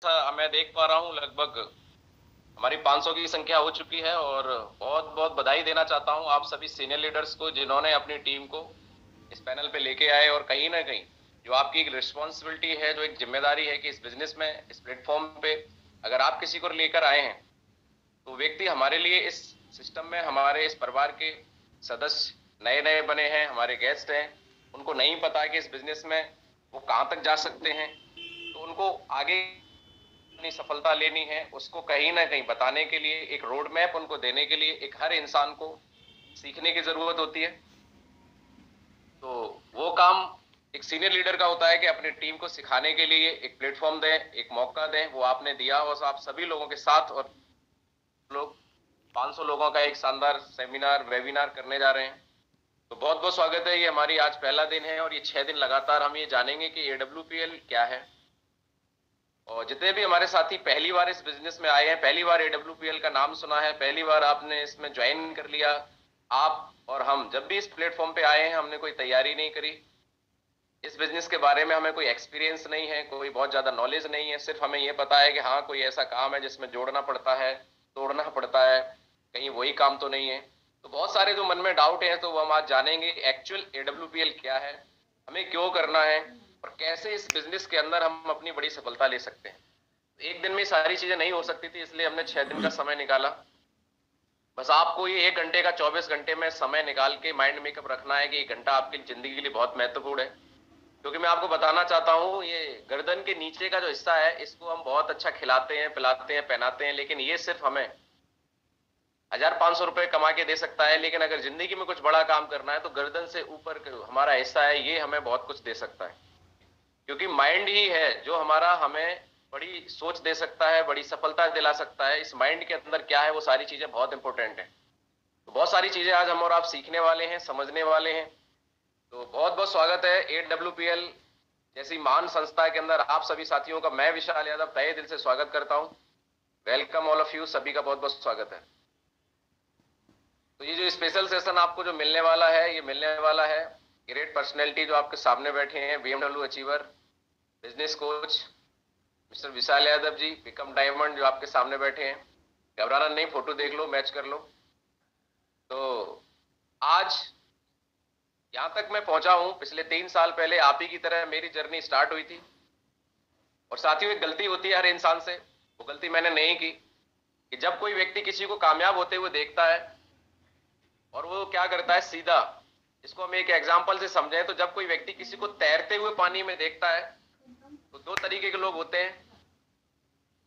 मैं देख पा रहा हूँ लगभग हमारी 500 की संख्या हो चुकी है और बहुत बहुत बधाई देना चाहता हूँ आप सभी सीनियर लीडर्स को जिन्होंने अपनी टीम को इस पैनल पे लेके आए और कहीं ना कहीं जो आपकी एक रिस्पॉन्सिबिलिटी है, जो एक जिम्मेदारी है कि इस बिजनेस में, इस प्लेटफॉर्म पे अगर आप किसी को लेकर आए हैं तो व्यक्ति हमारे लिए इस सिस्टम में, हमारे इस परिवार के सदस्य नए नए बने हैं, हमारे गेस्ट हैं, उनको नहीं पता कि इस बिजनेस में वो कहाँ तक जा सकते हैं, तो उनको आगे अपनी सफलता लेनी है उसको कहीं ना कहीं बताने के लिए, एक रोड मैप उनको देने के लिए एक हर इंसान को सीखने की जरूरत होती है। तो वो काम एक सीनियर लीडर का होता है कि अपनी टीम को सिखाने के लिए एक प्लेटफॉर्म दें, एक मौका दें। वो आपने दिया और आप सभी लोगों के साथ और लोग 500 लोगों का एक शानदार सेमिनार वेबिनार करने जा रहे हैं। तो बहुत बहुत स्वागत है। ये हमारी आज पहला दिन है और ये 6 दिन लगातार हम ये जानेंगे कि AWPL क्या है। और जितने भी हमारे साथी पहली बार इस बिजनेस में आए हैं, पहली बार AWPL का नाम सुना है, पहली बार आपने इसमें ज्वाइन कर लिया, आप और हम जब भी इस प्लेटफॉर्म पे आए हैं हमने कोई तैयारी नहीं करी, इस बिजनेस के बारे में हमें कोई एक्सपीरियंस नहीं है, कोई बहुत ज्यादा नॉलेज नहीं है। सिर्फ हमें ये पता है कि हाँ कोई ऐसा काम है जिसमें जोड़ना पड़ता है, तोड़ना पड़ता है, कहीं वही काम तो नहीं है। तो बहुत सारे जो मन में डाउट है तो वो हम आज जानेंगे एक्चुअल AWPL क्या है, हमें क्यों करना है और कैसे इस बिजनेस के अंदर हम अपनी बड़ी सफलता ले सकते हैं। एक दिन में सारी चीजें नहीं हो सकती थी, इसलिए हमने 6 दिन का समय निकाला। बस आपको ये 1 घंटे का 24 घंटे में समय निकाल के माइंड मेकअप रखना है कि 1 घंटा आपकी जिंदगी के लिए बहुत महत्वपूर्ण है। क्योंकि मैं आपको बताना चाहता हूँ ये गर्दन के नीचे का जो हिस्सा है इसको हम बहुत अच्छा खिलाते हैं, पिलाते हैं, पहनाते हैं, लेकिन ये सिर्फ हमें 1,500 रुपए कमा के दे सकता है। लेकिन अगर जिंदगी में कुछ बड़ा काम करना है तो गर्दन से ऊपर हमारा हिस्सा है, ये हमें बहुत कुछ दे सकता है। क्योंकि माइंड ही है जो हमारा हमें बड़ी सोच दे सकता है, बड़ी सफलता दिला सकता है। इस माइंड के अंदर क्या है वो सारी चीजें बहुत इंपॉर्टेंट है। तो बहुत सारी चीजें आज हम और आप सीखने वाले हैं, समझने वाले हैं। तो बहुत बहुत स्वागत है AWPL जैसी महान संस्था के अंदर आप सभी साथियों का। मैं विशाल यादव तहे दिल से स्वागत करता हूं। वेलकम ऑल ऑफ यू, सभी का बहुत बहुत स्वागत है। तो ये जो स्पेशल सेशन आपको जो मिलने वाला है, ये मिलने वाला है ग्रेट पर्सनैलिटी जो आपके सामने बैठे हैं, BMW achiever, business coach mister Vishal Yadav ji, become diamond जो आपके सामने बैठे हैं। घबराना नहीं, फोटो देख लो, मैच कर लो। तो आज यहां तक मैं पहुंचा हूं, पिछले 3 साल पहले आप ही की तरह मेरी जर्नी स्टार्ट हुई थी। और साथियों एक गलती होती है हर इंसान से, वो गलती मैंने नहीं की कि जब कोई व्यक्ति किसी को कामयाब होते हुए देखता है और वो क्या करता है सीधा, इसको हम एक एग्जांपल से समझें तो जब कोई व्यक्ति किसी को तैरते हुए पानी में देखता है तो 2 तरीके के लोग होते हैं।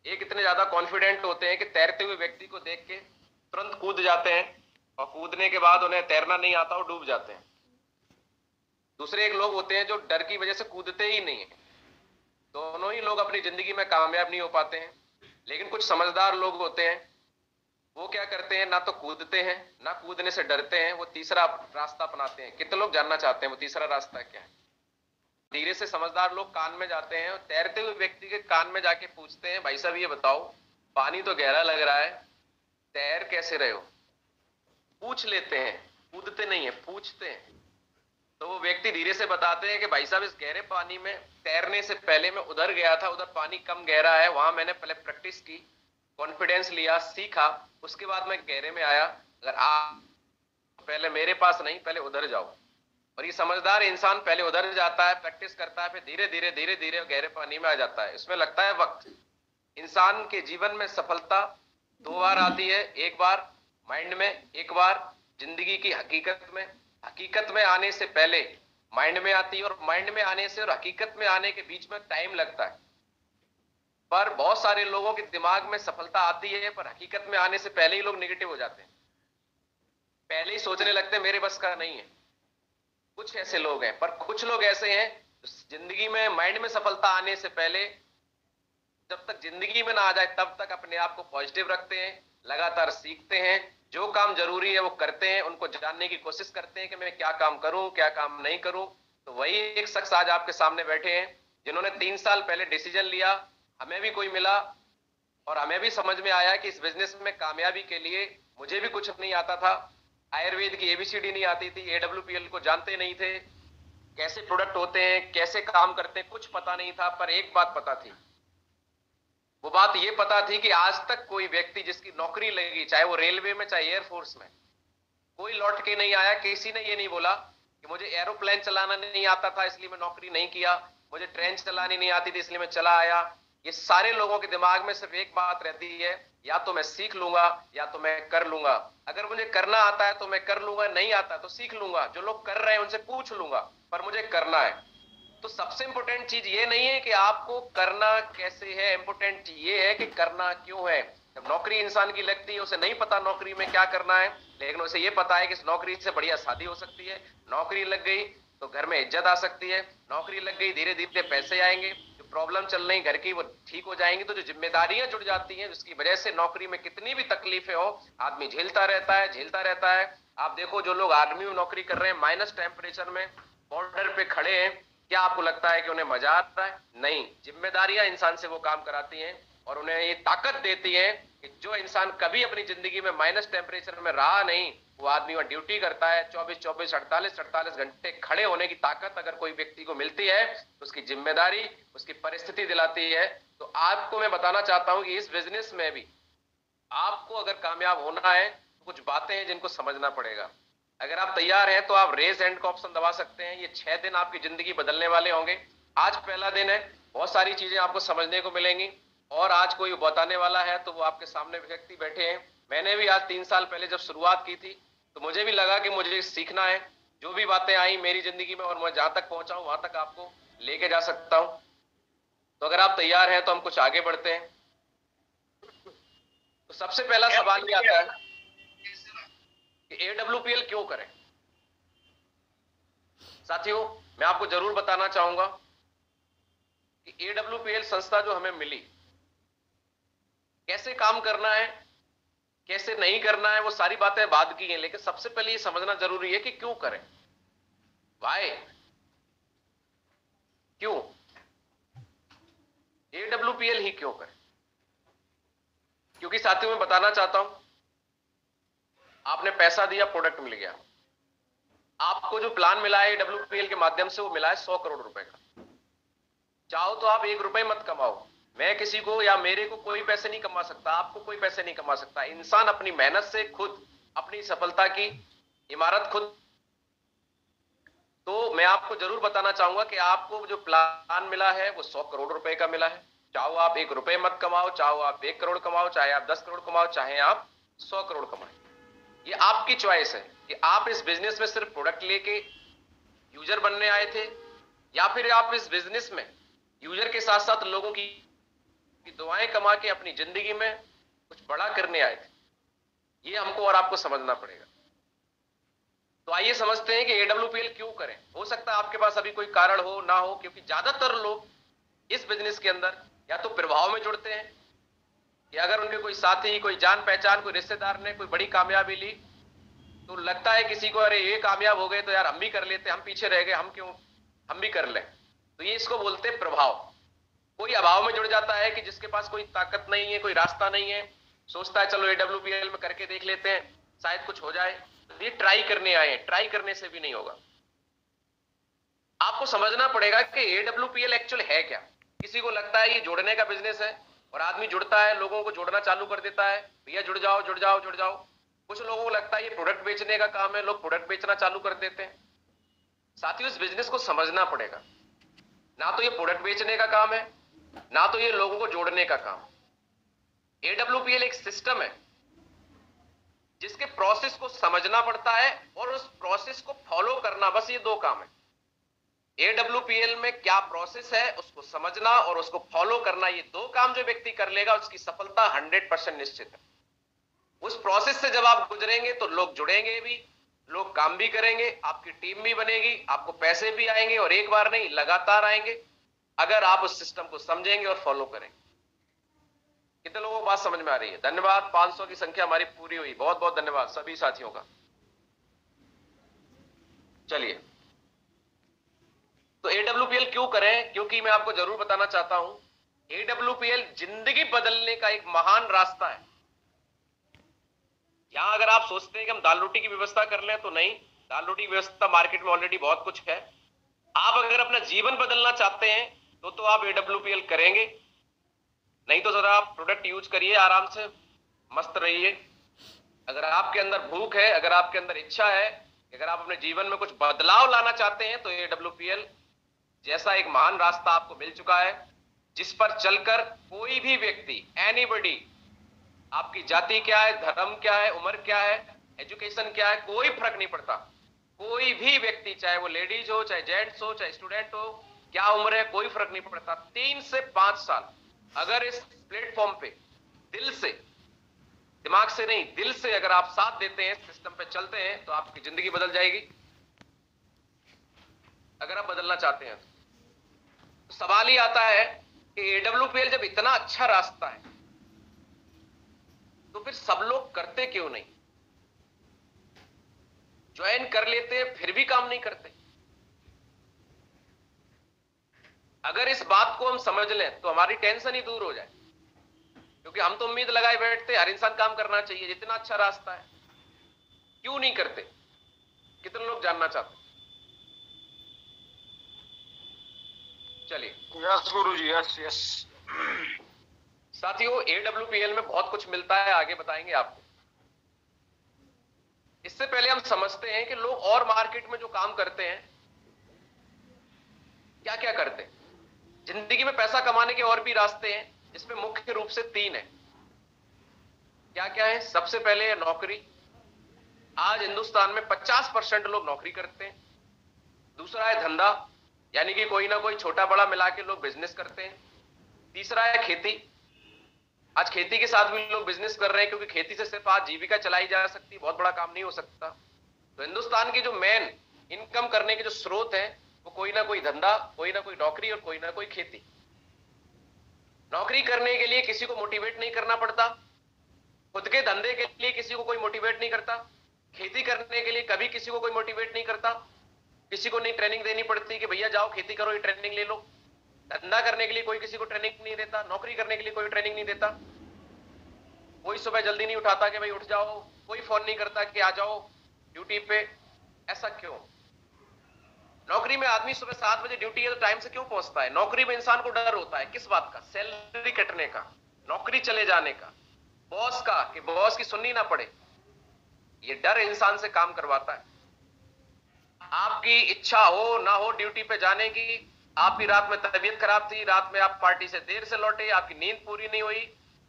एक इतने ज्यादा कॉन्फिडेंट होते हैं कि तैरते हुए व्यक्ति को देख के तुरंत कूद जाते हैं और कूदने के बाद उन्हें तैरना नहीं आता और डूब जाते हैं। दूसरे एक लोग होते हैं जो डर की वजह से कूदते ही नहीं है। दोनों ही लोग अपनी जिंदगी में कामयाब नहीं हो पाते हैं। लेकिन कुछ समझदार लोग होते हैं, वो क्या करते हैं, ना तो कूदते हैं ना कूदने से डरते हैं, वो तीसरा रास्ता अपनाते हैं। कितने लोग जानना चाहते हैं वो तीसरा रास्ता क्या है? धीरे से समझदार लोग कान में जाते हैं और तैरते हुए व्यक्ति के कान में जाके पूछते हैं, भाई साहब ये बताओ, पानी तो गहरा लग रहा है, तैर कैसे रहे हो? पूछ लेते हैं, कूदते नहीं है, पूछते हैं। तो वो व्यक्ति धीरे से बताते हैं कि भाई साहब इस गहरे पानी में तैरने से पहले मैं उधर गया था, उधर पानी कम गहरा है, वहां मैंने पहले प्रैक्टिस की, कॉन्फिडेंस लिया, सीखा, उसके बाद मैं गहरे में आया। अगर आप पहले मेरे पास नहीं, पहले उधर जाओ। और ये समझदार इंसान पहले उधर जाता है, प्रैक्टिस करता है, फिर धीरे धीरे धीरे धीरे गहरे पानी में आ जाता है। इसमें लगता है वक्त। इंसान के जीवन में सफलता 2 बार आती है, एक बार माइंड में, एक बार जिंदगी की हकीकत में। हकीकत में आने से पहले माइंड में आती है और माइंड में आने से और हकीकत में आने के बीच में टाइम लगता है। पर बहुत सारे लोगों के दिमाग में सफलता आती है पर हकीकत में आने से पहले ही लोग नेगेटिव हो जाते हैं, पहले ही सोचने लगते हैं मेरे बस का नहीं है। कुछ ऐसे लोग हैं, पर कुछ लोग ऐसे हैं जिंदगी में माइंड में सफलता आने से पहले, जब तक जिंदगी में ना आ जाए तब तक अपने आप को पॉजिटिव रखते हैं, लगातार सीखते हैं, जो काम जरूरी है वो करते हैं, उनको जानने की कोशिश करते हैं कि मैं क्या काम करूं, क्या काम नहीं करूं। तो वही एक शख्स आज आपके सामने बैठे हैं जिन्होंने 3 साल पहले डिसीजन लिया। हमें भी कोई मिला और हमें भी समझ में आया कि इस बिजनेस में कामयाबी के लिए, मुझे भी कुछ नहीं आता था, आयुर्वेद की ABCD नहीं आती थी, AWPL को जानते नहीं थे, कैसे प्रोडक्ट होते हैं, कैसे काम करते हैं, कुछ पता नहीं था। पर एक बात पता थी, वो बात ये पता थी कि आज तक कोई व्यक्ति जिसकी नौकरी लगी, चाहे वो रेलवे में चाहे एयरफोर्स में, कोई लौट के नहीं आया, किसी ने ये नहीं बोला कि मुझे एरोप्लेन चलाना नहीं आता था इसलिए मैं नौकरी नहीं किया, मुझे ट्रेन चलानी नहीं आती थी इसलिए मैं चला आया। ये सारे लोगों के दिमाग में सिर्फ एक बात रहती है, या तो मैं सीख लूंगा या तो मैं कर लूंगा। अगर मुझे करना आता है तो मैं कर लूंगा, नहीं आता तो सीख लूंगा, जो लोग कर रहे हैं उनसे पूछ लूंगा, पर मुझे करना है। तो सबसे इंपॉर्टेंट चीज ये नहीं है कि आपको करना कैसे है, इंपॉर्टेंट ये है कि करना क्यों है। जब नौकरी इंसान की लगती है, उसे नहीं पता नौकरी में क्या करना है, लेकिन उसे ये पता है कि इस नौकरी से बढ़िया शादी हो सकती है, नौकरी लग गई तो घर में इज्जत आ सकती है, नौकरी लग गई धीरे धीरे पैसे आएंगे, जो प्रॉब्लम चल रही घर की वो ठीक हो जाएंगी। तो जो जिम्मेदारियां जुड़ जाती हैं, जिसकी वजह से नौकरी में कितनी भी तकलीफें हो आदमी झेलता रहता है, झेलता रहता है। आप देखो जो लोग आर्मी में नौकरी कर रहे हैं, माइनस टेम्परेचर में बॉर्डर पे खड़े हैं, क्या आपको लगता है कि उन्हें मजा आता है? नहीं, जिम्मेदारियां इंसान से वो काम कराती हैं और उन्हें ये ताकत देती है कि जो इंसान कभी अपनी जिंदगी में माइनस टेम्परेचर में रहा नहीं, वो आदमी वहां ड्यूटी करता है 24-24, 48-48 घंटे खड़े होने की ताकत अगर कोई व्यक्ति को मिलती है तो उसकी जिम्मेदारी, उसकी परिस्थिति दिलाती है। तो आपको मैं बताना चाहता हूं कि इस बिजनेस में भी आपको अगर कामयाब होना है तो कुछ बातें हैं जिनको समझना पड़ेगा। अगर आप तैयार हैं तो आप रेज हैंड का ऑप्शन दबा सकते हैं। ये 6 दिन आपकी जिंदगी बदलने वाले होंगे। आज पहला दिन है, बहुत सारी चीजें आपको समझने को मिलेंगी और आज कोई बताने वाला है तो वो आपके सामने व्यक्ति बैठे हैं। मैंने भी आज 3 साल पहले जब शुरुआत की थी तो मुझे भी लगा कि मुझे सीखना है। जो भी बातें आई मेरी जिंदगी में और मैं जहां तक पहुंचा हूं वहां तक आपको लेके जा सकता हूं। तो अगर आप तैयार हैं तो हम कुछ आगे बढ़ते हैं। तो सबसे पहला सवाल ये आता है कि AWPL क्यों करें। साथियों, मैं आपको जरूर बताना चाहूंगा कि AWPL संस्था जो हमें मिली, कैसे काम करना है कैसे नहीं करना है वो सारी बातें बाद की हैं, लेकिन सबसे पहले ये समझना जरूरी है कि क्यों करें, वाई, क्यों AWPL ही क्यों करें। क्योंकि साथियों मैं बताना चाहता हूं, आपने पैसा दिया, प्रोडक्ट मिल गया। आपको जो प्लान मिला है AWPL के माध्यम से वो मिला है 100 करोड़ रुपए का। चाहो तो आप 1 रुपए मत कमाओ, मैं किसी को या मेरे को कोई पैसे नहीं कमा सकता, आपको कोई पैसे नहीं कमा सकता। इंसान अपनी मेहनत से खुद अपनी सफलता की इमारत खुद। तो मैं आपको जरूर बताना चाहूंगा कि आपको जो प्लान मिला है वो 100 करोड़ रुपए का मिला है। चाहो आप 1 रुपए मत कमाओ, चाहो आप 1 करोड़ कमाओ, चाहे आप 10 करोड़ कमाओ, चाहे आप 100 करोड़ कमाए, ये आपकी चॉइस है कि आप इस बिजनेस में सिर्फ प्रोडक्ट लेके यूजर बनने आए थे या फिर आप इस बिजनेस में यूजर के साथ साथ लोगों की दुआएं कमा के अपनी जिंदगी में कुछ बड़ा करने आए थे। ये हमको और आपको समझना पड़ेगा। तो आइए समझते हैं कि AWPL क्यों करें। हो सकता है आपके पास अभी कोई कारण हो ना हो, क्योंकि ज्यादातर लोग इस बिजनेस के अंदर या तो प्रभाव में जुड़ते हैं या अगर उनके कोई साथी, कोई जान पहचान, कोई रिश्तेदार ने कोई बड़ी कामयाबी ली तो लगता है किसी को, अरे ये कामयाब हो गए तो यार हम भी कर लेते, हम पीछे रह गए, हम भी कर लें। तो ये इसको बोलते हैं प्रभाव। कोई अभाव में जुड़ जाता है कि जिसके पास कोई ताकत नहीं है, कोई रास्ता नहीं है, सोचता है चलो AWPL में करके देख लेते हैं, शायद कुछ हो जाए। तो ये ट्राई करने आए हैं, ट्राई करने से भी नहीं होगा। आपको समझना पड़ेगा कि AWPL एक्चुअल है क्या। किसी को लगता है ये जोड़ने का बिजनेस है और आदमी जुड़ता है, लोगों को जोड़ना चालू कर देता है, भैया जुड़ जाओ जुड़ जाओ जुड़ जाओ। कुछ लोगों को लगता है ये प्रोडक्ट बेचने का काम है, लोग प्रोडक्ट बेचना चालू कर देते हैं। साथियों, इस बिजनेस को समझना पड़ेगा। ना तो ये प्रोडक्ट बेचने का काम है, ना तो ये लोगों को जोड़ने का काम। AWPL एक सिस्टम है जिसके प्रोसेस को समझना पड़ता है और उस प्रोसेस को फॉलो करना, बस ये 2 काम है। AWPL में क्या प्रोसेस है उसको समझना और उसको फॉलो करना, ये 2 काम जो व्यक्ति कर लेगा उसकी सफलता 100% निश्चित है। उस प्रोसेस से जब आप गुजरेंगे तो लोग जुड़ेंगे भी, लोग काम भी करेंगे, आपकी टीम भी बनेगी, आपको पैसे भी आएंगे और एक बार नहीं लगातार आएंगे, अगर आप उस सिस्टम को समझेंगे और फॉलो करेंगे। कितने लोगों को बात समझ में आ रही है? धन्यवाद। 500 की संख्या हमारी पूरी हुई, बहुत बहुत धन्यवाद सभी साथियों का। चलिए, तो AWPL क्यों करें? क्योंकि मैं आपको जरूर बताना चाहता हूं, AWPL जिंदगी बदलने का एक महान रास्ता है। यहां अगर आप सोचते हैं कि हम दाल रोटी की व्यवस्था कर लें, तो नहीं, दाल रोटी की व्यवस्था मार्केट में ऑलरेडी बहुत कुछ है। आप अगर अपना जीवन बदलना चाहते हैं तो आप AWPL करेंगे, नहीं तो जरा आप प्रोडक्ट यूज करिए, आराम से मस्त रहिए। अगर आपके अंदर भूख है, अगर आपके अंदर इच्छा है, अगर आप अपने जीवन में कुछ बदलाव लाना चाहते हैं, तो AWPL जैसा एक महान रास्ता आपको मिल चुका है, जिस पर चलकर कोई भी व्यक्ति, एनीबडी, आपकी जाति क्या है, धर्म क्या है, उम्र क्या है, एजुकेशन क्या है, कोई फर्क नहीं पड़ता। कोई भी व्यक्ति, चाहे वो लेडीज हो, चाहे जेंट्स हो, चाहे स्टूडेंट हो, क्या उम्र है, कोई फर्क नहीं पड़ता। 3 से 5 साल अगर इस प्लेटफॉर्म पे दिल से, दिमाग से नहीं, दिल से अगर आप साथ देते हैं, सिस्टम पे चलते हैं, तो आपकी जिंदगी बदल जाएगी, अगर आप बदलना चाहते हैं तो। सवाल ही आता है कि AWPL जब इतना अच्छा रास्ता है, तो फिर सब लोग करते क्यों नहीं? ज्वाइन कर लेते हैं, फिर भी काम नहीं करते। अगर इस बात को हम समझ लें, तो हमारी टेंशन ही दूर हो जाए, क्योंकि हम तो उम्मीद लगाए बैठते हर इंसान काम करना चाहिए, जितना अच्छा रास्ता है, क्यों नहीं करते? कितने लोग जानना चाहते? चलिए। यस गुरु जी, यस यस। साथियों, AWPL में बहुत कुछ मिलता है, आगे बताएंगे आपको। इससे पहले हम समझते हैं कि लोग और मार्केट में जो काम करते हैं, क्या क्या करते हैं। जिंदगी में पैसा कमाने के और भी रास्ते हैं, जिसमें मुख्य रूप से 3 है। क्या क्या है? सबसे पहले है नौकरी। आज हिंदुस्तान में 50% लोग नौकरी करते हैं। दूसरा है धंधा, यानी कि कोई ना कोई छोटा बड़ा मिला के लोग बिजनेस करते हैं। तीसरा है खेती। आज खेती के साथ भी लोग बिजनेस कर रहे हैं, क्योंकि खेती से सिर्फ आज जीविका चलाई जा सकती, बहुत बड़ा काम नहीं हो सकता। तो हिंदुस्तान की जो मेन इनकम करने के जो स्रोत हैं, वो कोई ना कोई धंधा, कोई ना कोई नौकरी और कोई ना कोई खेती। नौकरी करने के लिए किसी को मोटिवेट नहीं करना पड़ता, खुद के धंधे के लिए किसी को कोई मोटिवेट नहीं करता, खेती करने के लिए कभी किसी को कोई मोटिवेट नहीं करता, किसी को नहीं ट्रेनिंग देनी पड़ती कि भैया जाओ खेती करो, ये ट्रेनिंग ले लो। धंधा करने के लिए कोई किसी को ट्रेनिंग नहीं देता, नौकरी करने के लिए कोई ट्रेनिंग नहीं देता। कोई सुबह जल्दी नहीं उठाता कि भाई उठ जाओ, कोई फोन नहीं करता कि आ जाओ ड्यूटी पे। ऐसा क्यों? नौकरी में आदमी सुबह 7 बजे ड्यूटी है तो टाइम से क्यों पहुंचता है? नौकरी में इंसान को डर होता है, किस बात का? सैलरी कटने का, नौकरी चले जाने का, बॉस का, कि बॉस की सुननी ना पड़े। ये डर इंसान से काम करवाता है। आपकी इच्छा हो ना हो ड्यूटी पे जाने की, आपकी रात में तबीयत खराब थी, रात में आप पार्टी से देर से लौटे, आपकी नींद पूरी नहीं हुई,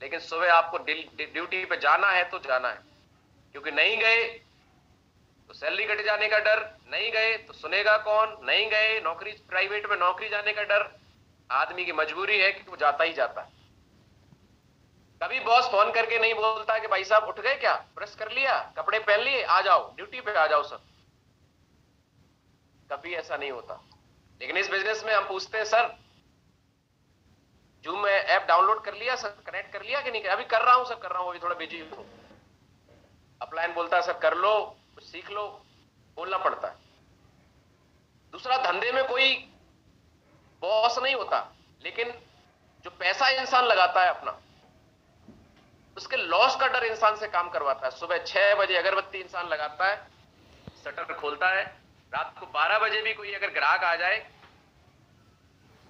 लेकिन सुबह आपको ड्यूटी पे जाना है तो जाना है, क्योंकि नहीं गए तो सैलरी कट जाने का डर, नहीं गए तो सुनेगा कौन, नहीं गए नौकरी, प्राइवेट में नौकरी जाने का डर। आदमी की मजबूरी है कि वो जाता ही जाता है। कभी बॉस फोन करके नहीं बोलता कि भाई साहब उठ गए क्या, ब्रश कर लिया, कपड़े पहन लिए, आ जाओ ड्यूटी पे, आ जाओ सब। कभी ऐसा नहीं होता। लेकिन इस बिजनेस में हम पूछते हैं, सर जूम ऐप डाउनलोड कर लिया सर, कनेक्ट कर लिया कि नहीं? अभी कर रहा हूं सर, कर रहा हूं, अभी थोड़ा बिजी हूं। अपलाइन बोलता है सर कर लो, कुछ सीख लो, बोलना पड़ता है। दूसरा, धंधे में कोई बॉस नहीं होता, लेकिन जो पैसा इंसान लगाता है अपना, उसके लॉस का डर इंसान से काम करवाता है। सुबह 6 बजे अगरबत्ती इंसान लगाता है, शटर खोलता है, रात को 12 बजे भी कोई अगर ग्राहक आ जाए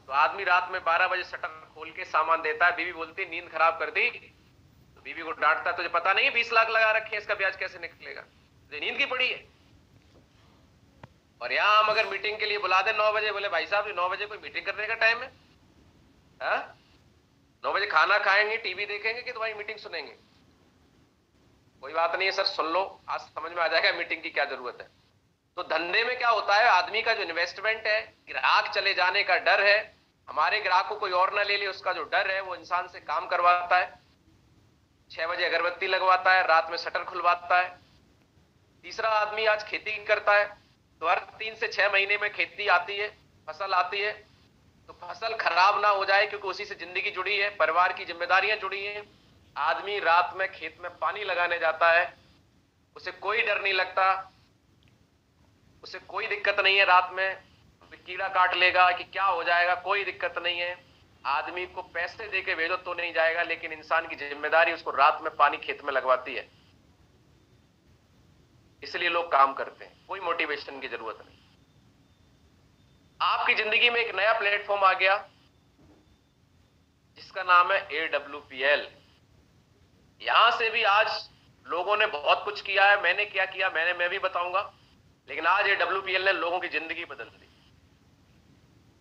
तो आदमी रात में 12 बजे शटर खोल के सामान देता है। बीवी बोलती नींद खराब कर दी, तो बीवी को डांटता है, तुझे पता नहीं 20 लाख लगा रखे, इसका ब्याज कैसे निकलेगा, तुझे नींद की पड़ी है। और यहां हम अगर मीटिंग के लिए बुला दे 9 बजे, बोले भाई साहब 9 बजे कोई मीटिंग करने का टाइम है? 9 बजे खाना खाएंगे, टीवी देखेंगे, कि तुम्हारी मीटिंग सुनेंगे? कोई बात नहीं है सर, सुन लो, आज समझ में आ जाएगा मीटिंग की क्या जरूरत है। तो धंधे में क्या होता है, आदमी का जो इन्वेस्टमेंट है, ग्राहक चले जाने का डर है, हमारे ग्राहक को कोई और ना ले ले उसका जो डर है, वो इंसान से काम करवाता है। 6 बजे अगरबत्ती लगवाता है, रात में शटर खुलवाता है। तीसरा, आदमी आज खेती करता है, तो हर 3 से 6 महीने में खेती आती है, फसल आती है, तो फसल खराब ना हो जाए, क्योंकि उसी से जिंदगी जुड़ी है, परिवार की जिम्मेदारियां जुड़ी हैं। आदमी रात में खेत में पानी लगाने जाता है, उसे कोई डर नहीं लगता, उसे कोई दिक्कत नहीं है, रात में कीड़ा काट लेगा कि क्या हो जाएगा, कोई दिक्कत नहीं है। आदमी को पैसे देके भेजो तो नहीं जाएगा, लेकिन इंसान की जिम्मेदारी उसको रात में पानी खेत में लगवाती है। इसलिए लोग काम करते हैं, कोई मोटिवेशन की जरूरत नहीं। आपकी जिंदगी में एक नया प्लेटफॉर्म आ गया, इसका नाम है AWPL। यहां से भी आज लोगों ने बहुत कुछ किया है। मैंने क्या किया मैं भी बताऊंगा, लेकिन आज AWPL ने लोगों की जिंदगी बदल दी।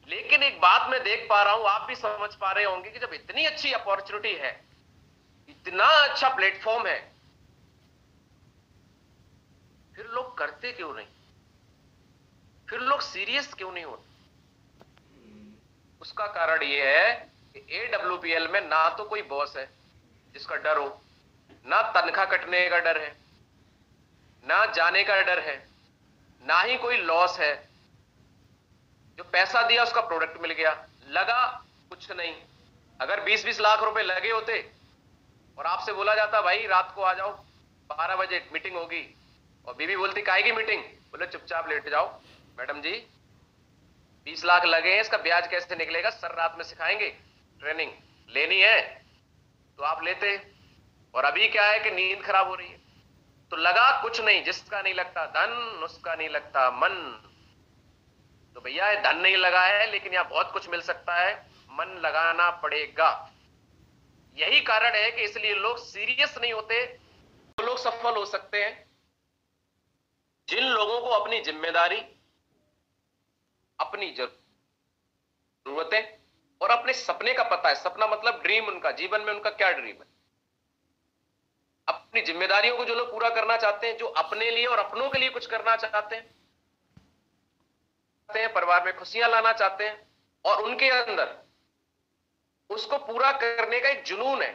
लेकिन एक बात मैं देख पा रहा हूं, आप भी समझ पा रहे होंगे कि जब इतनी अच्छी अपॉर्चुनिटी है, इतना अच्छा प्लेटफॉर्म है, फिर लोग करते क्यों नहीं? फिर लोग सीरियस क्यों नहीं होते? उसका कारण यह है कि AWPL में ना तो कोई बॉस है जिसका डर हो, ना तनख्वाह कटने का डर है, ना जाने का डर है, ना ही कोई लॉस है। जो पैसा दिया उसका प्रोडक्ट मिल गया, लगा कुछ नहीं। अगर 20-20 लाख रुपए लगे होते और आपसे बोला जाता भाई रात को आ जाओ 12 बजे मीटिंग होगी, और बीवी बोलती काहे की मीटिंग? बोले चुपचाप लेट जाओ। मैडम जी 20 लाख लगे हैं, इसका ब्याज कैसे निकलेगा सर रात में सिखाएंगे, ट्रेनिंग लेनी है तो आप लेते। और अभी क्या है कि नींद खराब हो रही है, तो लगा कुछ नहीं। जिसका नहीं लगता धन उसका नहीं लगता मन। तो भैया धन नहीं लगा है, लेकिन यहां बहुत कुछ मिल सकता है, मन लगाना पड़ेगा। यही कारण है कि इसलिए लोग सीरियस नहीं होते। वो लोग सफल हो सकते हैं जिन लोगों को अपनी जिम्मेदारी, अपनी जरूरतें और अपने सपने का पता है। सपना मतलब ड्रीम, उनका जीवन में उनका क्या ड्रीम है। अपनी जिम्मेदारियों को जो लोग पूरा करना चाहते हैं, जो अपने लिए और अपनों के लिए कुछ करना चाहते हैं, परिवार में खुशियां लाना चाहते हैं, और उनके अंदर उसको पूरा करने का एक जुनून है,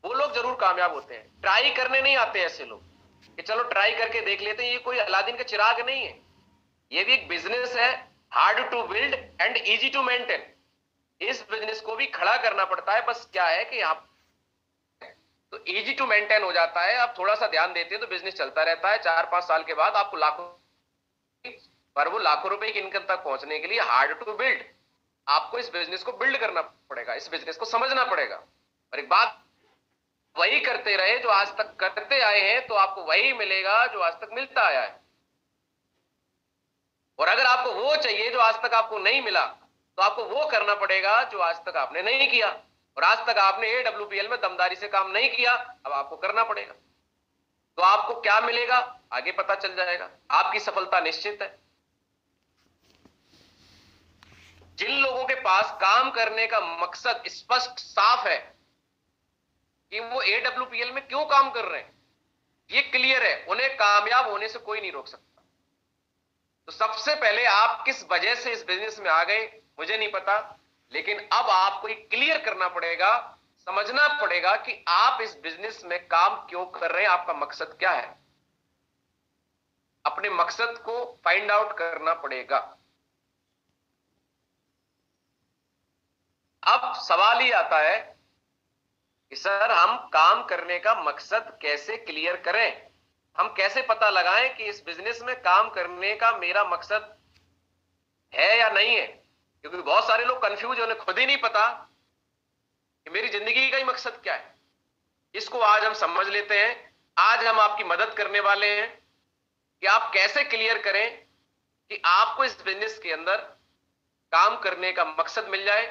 वो लोग जरूर कामयाब होते हैं। ट्राई करने नहीं आते ऐसे लोग कि चलो ट्राई करके देख लेते हैं। ये कोई अलादीन का चिराग नहीं है, ये भी एक बिजनेस है, hard to build and easy to maintain. इस बिजनेस को भी खड़ा करना पड़ता है। बस क्या है कि आप तो इजी टू मेंटेन हो जाता है, आप थोड़ा सा ध्यान देते हैं तो बिजनेस चलता रहता है। 4-5 साल के बाद आपको लाखों, पर वो लाखों रुपए की इनकम तक पहुंचने के लिए हार्ड टू बिल्ड, आपको इस बिजनेस को बिल्ड करना पड़ेगा, इस बिजनेस को समझना पड़ेगा। और एक बात, वही करते रहे जो आज तक करते आए हैं, तो आपको वही मिलेगा जो आज तक मिलता आया है। और अगर आपको वो चाहिए जो आज तक आपको नहीं मिला, तो आपको वो करना पड़ेगा जो आज तक आपने नहीं किया। और आज तक आपने AWPL में दमदारी से काम नहीं किया, अब आपको करना पड़ेगा। तो आपको क्या मिलेगा आगे पता चल जाएगा, आपकी सफलता निश्चित है। जिन लोगों के पास काम करने का मकसद स्पष्ट साफ है कि वो AWPL में क्यों काम कर रहे हैं, ये क्लियर है, उन्हें कामयाब होने से कोई नहीं रोक सकता। तो सबसे पहले आप किस वजह से इस बिजनेस में आ गए मुझे नहीं पता, लेकिन अब आपको ये क्लियर करना पड़ेगा, समझना पड़ेगा कि आप इस बिजनेस में काम क्यों कर रहे हैं, आपका मकसद क्या है। अपने मकसद को फाइंड आउट करना पड़ेगा। अब सवाल ही आता है कि सर हम काम करने का मकसद कैसे क्लियर करें, हम कैसे पता लगाएं कि इस बिजनेस में काम करने का मेरा मकसद है या नहीं है। क्योंकि बहुत सारे लोग कंफ्यूज हैं, उन्हें खुद ही नहीं पता कि मेरी जिंदगी का ही मकसद क्या है। इसको आज हम समझ लेते हैं। आज हम आपकी मदद करने वाले हैं कि आप कैसे क्लियर करें कि आपको इस बिजनेस के अंदर काम करने का मकसद मिल जाए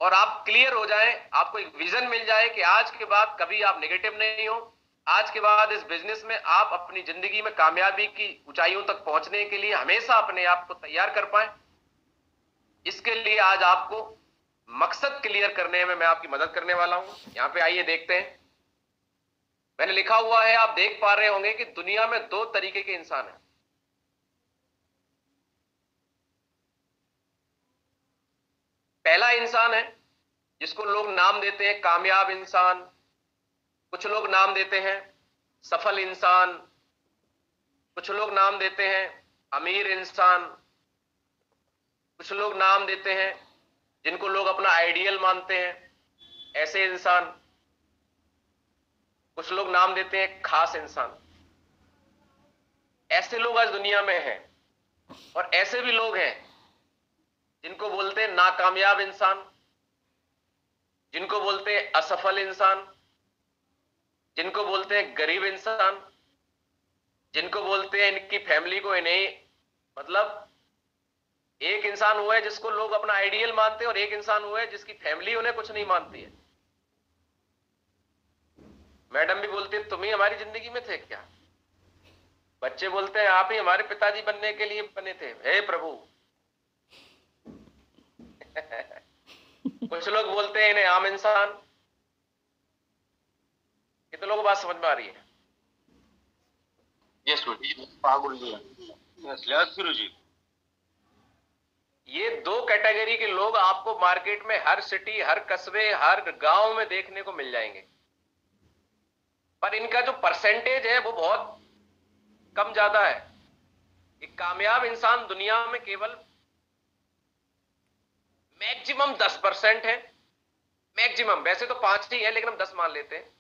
और आप क्लियर हो जाएं, आपको एक विजन मिल जाए कि आज के बाद कभी आप नेगेटिव नहीं हो। आज के बाद इस बिजनेस में आप अपनी जिंदगी में कामयाबी की ऊंचाइयों तक पहुंचने के लिए हमेशा अपने आप को तैयार कर पाए। इसके लिए आज आपको मकसद क्लियर करने में मैं आपकी मदद करने वाला हूं। यहां पे आइए देखते हैं, मैंने लिखा हुआ है, आप देख पा रहे होंगे कि दुनिया में 2 तरीके के इंसान हैं। पहला इंसान है जिसको लोग नाम देते हैं कामयाब इंसान, कुछ लोग नाम देते हैं सफल इंसान, कुछ लोग नाम देते हैं अमीर इंसान, कुछ लोग नाम देते हैं जिनको लोग अपना आइडियल मानते हैं ऐसे इंसान, कुछ लोग नाम देते हैं खास इंसान। ऐसे लोग आज दुनिया में हैं। और ऐसे भी लोग हैं जिनको बोलते हैं नाकामयाब इंसान, जिनको बोलते हैं असफल इंसान, जिनको बोलते हैं गरीब इंसान, जिनको बोलते हैं इनकी फैमिली को इन्हें मतलब एक इंसान वो है जिसको लोग अपना आइडियल मानते हैं, और एक इंसान वो है जिसकी फैमिली उन्हें कुछ नहीं मानती है। मैडम भी बोलती है तुम ही हमारी जिंदगी में थे क्या। बच्चे बोलते हैं आप ही हमारे पिताजी बनने के लिए बने थे, हे प्रभु। कुछ लोग बोलते हैं इन्हें आम इंसान। कितने लोगों को बात समझ में आ रही है? यस पागल जी। यस गुरुजी। ये दो कैटेगरी के लोग आपको मार्केट में हर सिटी, हर कस्बे, हर गांव में देखने को मिल जाएंगे, पर इनका जो परसेंटेज है वो बहुत कम ज्यादा है। एक कामयाब इंसान दुनिया में केवल मैक्सिमम 10% है। मैक्सिमम, वैसे तो 5 ही है लेकिन हम 10 मान लेते हैं।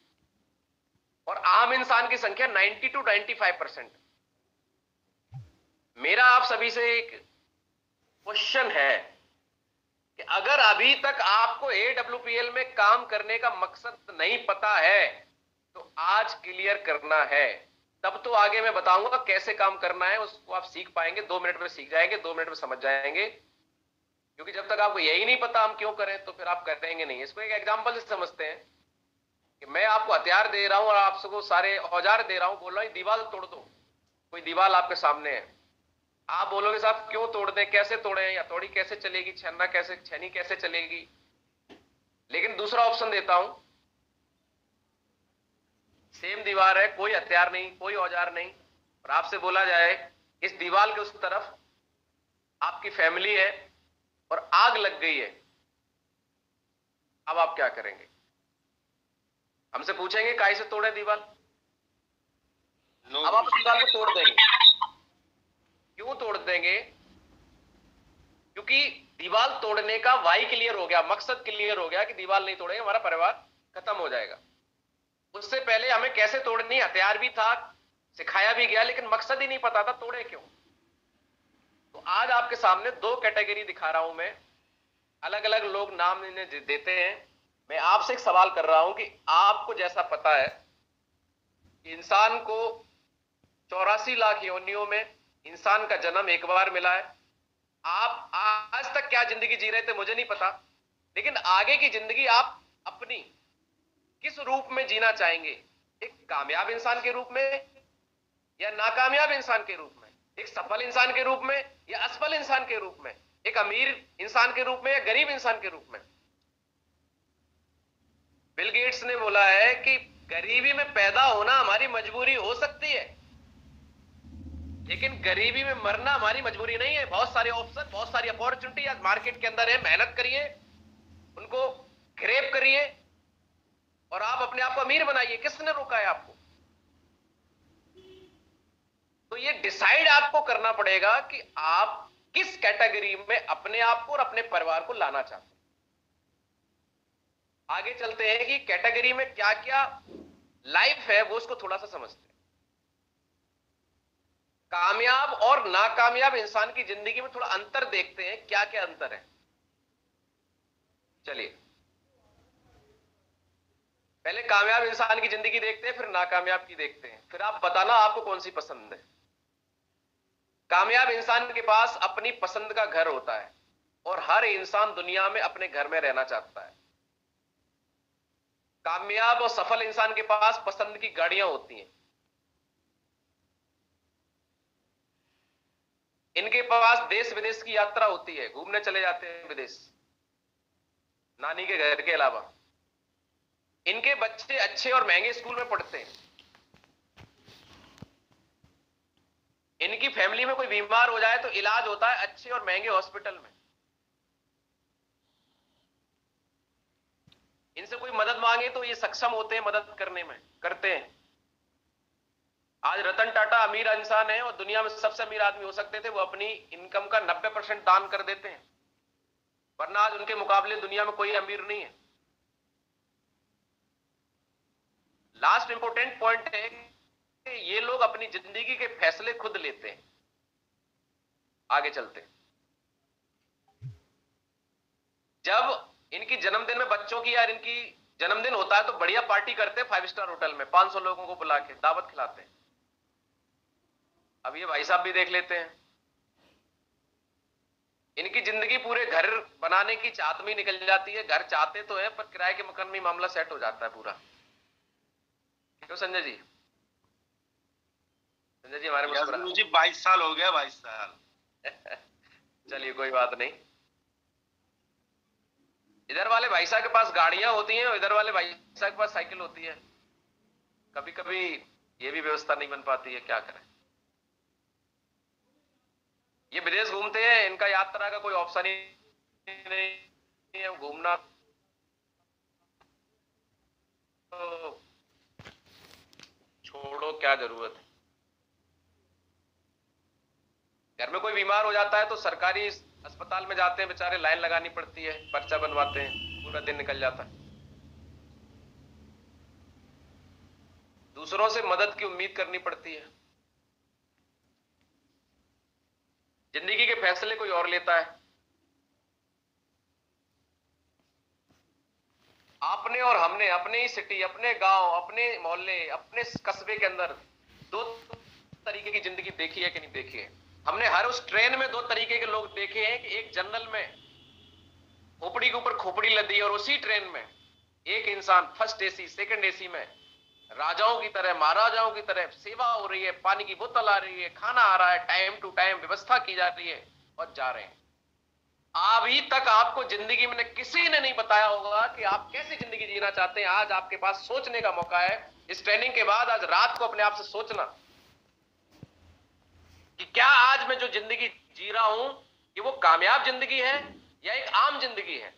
और आम इंसान की संख्या 90 to 95%। मेरा आप सभी से एक क्वेश्चन है कि अगर अभी तक आपको AWPL में काम करने का मकसद नहीं पता है तो आज क्लियर करना है। तब तो आगे मैं बताऊंगा कैसे काम करना है, उसको आप सीख पाएंगे। 2 मिनट में सीख जाएंगे, 2 मिनट में समझ जाएंगे। क्योंकि जब तक आपको यही नहीं पता हम क्यों करें तो फिर आप करेंगे नहीं। इसको एक एग्जांपल से समझते हैं कि मैं आपको हथियार दे रहा हूं और आप सबको सारे औजार दे रहा हूं, बोल रहा हूं दीवार तोड़ दो। कोई दीवार आपके सामने है, आप बोलोगे साहब क्यों तोड़ दें, कैसे तोड़े, या तोड़ी कैसे चलेगी, छन्ना कैसे, छेनी कैसे चलेगी। लेकिन दूसरा ऑप्शन देता हूं, सेम दीवार है, कोई हथियार नहीं, कोई औजार नहीं, और आपसे बोला जाए इस दीवार के उस तरफ आपकी फैमिली है और आग लग गई है, अब आप क्या करेंगे? हमसे पूछेंगे काहे से तोड़े दीवार? अब आप दीवार को तोड़ देंगे। क्यों तोड़ देंगे? क्योंकि दीवार तोड़ने का वाई क्लियर हो गया, मकसद क्लियर हो गया कि दीवार नहीं तोड़ेंगे हमारा परिवार खत्म हो जाएगा। उससे पहले हमें कैसे तोड़नी, हथियार भी था, सिखाया भी गया, लेकिन मकसद ही नहीं पता था, तोड़े क्यों? तो आज आपके सामने 2 कैटेगरी दिखा रहा हूं मैं। अलग अलग लोग नाम इन्हें देते हैं। मैं आपसे एक सवाल कर रहा हूं कि आपको जैसा पता है कि इंसान को 84 लाख योनियों में इंसान का जन्म एक बार मिला है। आप आज तक क्या जिंदगी जी रहे थे मुझे नहीं पता, लेकिन आगे की जिंदगी आप अपनी किस रूप में जीना चाहेंगे? एक कामयाब इंसान के रूप में या नाकामयाब इंसान के रूप में? एक सफल इंसान के रूप में या असफल इंसान के रूप में? एक अमीर इंसान के रूप में या गरीब इंसान के रूप में? बिल गेट्स ने बोला है कि गरीबी में पैदा होना हमारी मजबूरी हो सकती है, लेकिन गरीबी में मरना हमारी मजबूरी नहीं है। बहुत सारे ऑप्शन, बहुत सारी अपॉर्चुनिटी आज मार्केट के अंदर है। मेहनत करिए, उनको ग्रैब करिए और आप अपने आप को अमीर बनाइए। किसने रोका है आपको? तो ये डिसाइड आपको करना पड़ेगा कि आप किस कैटेगरी में अपने आप को और अपने परिवार को लाना चाहते हैं। आगे चलते हैं कि कैटेगरी में क्या क्या लाइफ है वो उसको थोड़ा सा समझते हैं। कामयाब और नाकामयाब इंसान की जिंदगी में थोड़ा अंतर देखते हैं, क्या क्या अंतर है। चलिए पहले कामयाब इंसान की जिंदगी देखते हैं, फिर नाकामयाब की देखते हैं, फिर आप बताना आपको कौन सी पसंद है। कामयाब इंसान के पास अपनी पसंद का घर होता है और हर इंसान दुनिया में अपने घर में रहना चाहता है। कामयाब और सफल इंसान के पास पसंद की गाड़ियां होती हैं। इनके पास देश विदेश की यात्रा होती है, घूमने चले जाते हैं विदेश, नानी के घर के अलावा। इनके बच्चे अच्छे और महंगे स्कूल में पढ़ते हैं। इनकी फैमिली में कोई बीमार हो जाए तो इलाज होता है अच्छे और महंगे हॉस्पिटल में। इनसे कोई मदद मांगे तो ये सक्षम होते हैं मदद करने में, करते हैं। आज रतन टाटा अमीर इंसान है और दुनिया में सबसे अमीर आदमी हो सकते थे, वो अपनी इनकम का 90% दान कर देते हैं, वरना आज उनके मुकाबले दुनिया में कोई अमीर नहीं है। लास्ट इंपॉर्टेंट पॉइंट है कि ये लोग अपनी जिंदगी के फैसले खुद लेते हैं। आगे चलते हैं। जब इनकी जन्मदिन में बच्चों की यार इनकी जन्मदिन होता है तो बढ़िया पार्टी करते हैं 5 स्टार होटल में, 500 लोगों को बुला के दावत खिलाते हैं। अब ये भाई साहब भी देख लेते हैं। इनकी जिंदगी पूरे घर बनाने की चाहत में निकल जाती है। घर चाहते तो है पर किराए के मकान में मामला सेट हो जाता है पूरा। क्यों संजय जी? संजय जी हमारे मुस्कुरा। मुझे 22 साल हो गया, 22 साल। चलिए कोई बात नहीं। इधर वाले भाई साहब के पास गाड़ियां होती हैं और इधर वाले भाई साहब के पास साइकिल होती है। कभी कभी ये भी व्यवस्था नहीं बन पाती है, क्या करें। ये विदेश घूमते हैं, इनका यात्रा का कोई ऑप्शन ही नहीं है। घूमना तो छोड़ो, क्या जरूरत है। घर में कोई बीमार हो जाता है तो सरकारी अस्पताल में जाते हैं, बेचारे लाइन लगानी पड़ती है, पर्चा बनवाते हैं, पूरा दिन निकल जाता है। दूसरों से मदद की उम्मीद करनी पड़ती है। जिंदगी के फैसले कोई और लेता है। आपने और हमने अपने ही सिटी, अपने गांव, अपने मोहल्ले, अपने कस्बे के अंदर दो तरीके की जिंदगी देखी है कि नहीं देखी है? हमने हर उस ट्रेन में दो तरीके के लोग देखे हैं कि एक जनरल में खोपड़ी के ऊपर खोपड़ी लदी और उसी ट्रेन में एक इंसान फर्स्ट एसी सेकंड एसी में राजाओं की तरह, महाराजाओं की तरह सेवा हो रही है, पानी की बोतल आ रही है, खाना आ रहा है, टाइम टू टाइम व्यवस्था की जा रही है और जा रहे हैं। अभी तक आपको जिंदगी में किसी ने नहीं बताया होगा कि आप कैसी जिंदगी जीना चाहते हैं। आज आपके पास सोचने का मौका है। इस ट्रेनिंग के बाद आज रात को अपने आप से सोचना कि क्या आज मैं जो जिंदगी जी रहा हूं कि वो कामयाब जिंदगी है या एक आम जिंदगी है।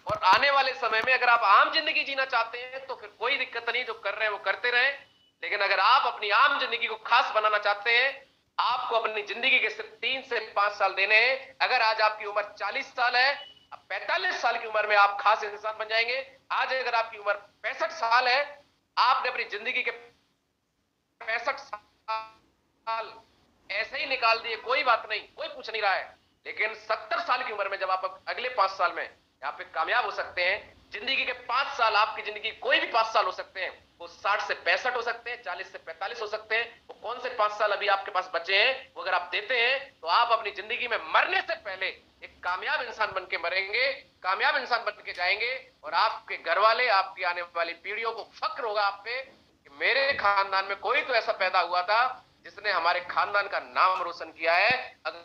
और आने वाले समय में अगर आप आम जिंदगी जीना चाहते हैं तो फिर कोई दिक्कत नहीं, जो कर रहे हैं वो करते रहें। लेकिन अगर आप अपनी आम जिंदगी को खास बनाना चाहते हैं, आपको अपनी जिंदगी के सिर्फ 3 से 5 साल देने हैं। अगर आज आपकी उम्र 40 साल है, 45 साल की उम्र में आप खास इंसान बन जाएंगे। आज अगर आपकी उम्र 65 साल है, आपने अपनी जिंदगी के 65 साल ऐसे ही निकाल दिए, कोई बात नहीं, कोई पूछ नहीं रहा है। लेकिन 70 साल की उम्र में जब आप अगले 5 साल में यहाँ पे कामयाब हो सकते हैं, जिंदगी के 5 साल, आपकी जिंदगी कोई भी 5 साल हो सकते हैं, वो 60 से 65 हो सकते हैं, 40 से 45 हो सकते हैं। वो कौन से 5 साल अभी आपके पास बचे हैं, वो अगर आप देते हैं तो आप अपनी जिंदगी में मरने से पहले एक कामयाब इंसान बन के मरेंगे, कामयाब इंसान बन के जाएंगे। और आपके घर वाले, आपकी आने वाली पीढ़ियों को फक्र होगा आप पे कि मेरे खानदान में कोई तो ऐसा पैदा हुआ था जिसने हमारे खानदान का नाम रोशन किया है। अगर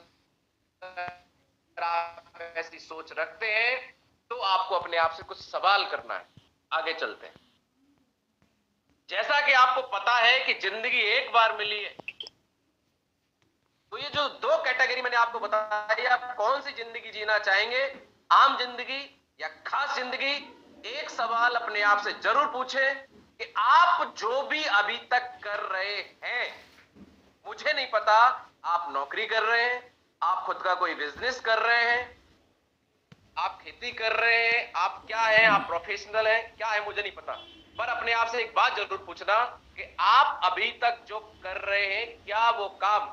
आप ऐसी सोच रखते हैं तो आपको अपने आप से कुछ सवाल करना है। आगे चलते हैं। जैसा कि आपको पता है कि जिंदगी एक बार मिली है, तो ये जो 2 कैटेगरी मैंने आपको बताई, आप कौन सी जिंदगी जीना चाहेंगे, आम जिंदगी या खास जिंदगी? एक सवाल अपने आप से जरूर पूछें कि आप जो भी अभी तक कर रहे हैं, मुझे नहीं पता आप नौकरी कर रहे हैं, आप खुद का कोई बिजनेस कर रहे हैं, आप खेती कर रहे हैं, आप क्या हैं, आप प्रोफेशनल हैं, क्या है मुझे नहीं पता। पर अपने आप से एक बात जरूर पूछना कि आप अभी तक जो कर रहे हैं, क्या वो काम,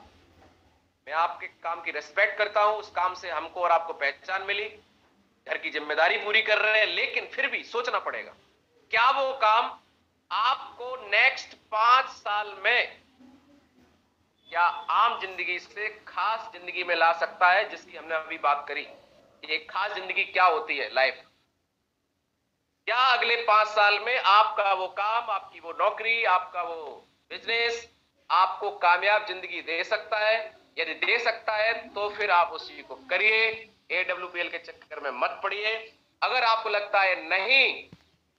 मैं आपके काम की रिस्पेक्ट करता हूं, उस काम से हमको और आपको पहचान मिली, घर की जिम्मेदारी पूरी कर रहे हैं, लेकिन फिर भी सोचना पड़ेगा क्या वो काम आपको नेक्स्ट 5 साल में या आम जिंदगी से खास जिंदगी में ला सकता है, जिसकी हमने अभी बात करी। एक खास जिंदगी क्या होती है, लाइफ। क्या अगले 5 साल में आपका वो काम, आपकी वो नौकरी, आपका वो बिजनेस आपको कामयाब जिंदगी दे सकता है? यदि दे सकता है तो फिर आप उसी को करिए, AWPL के चक्कर में मत पड़िए। अगर आपको लगता है नहीं,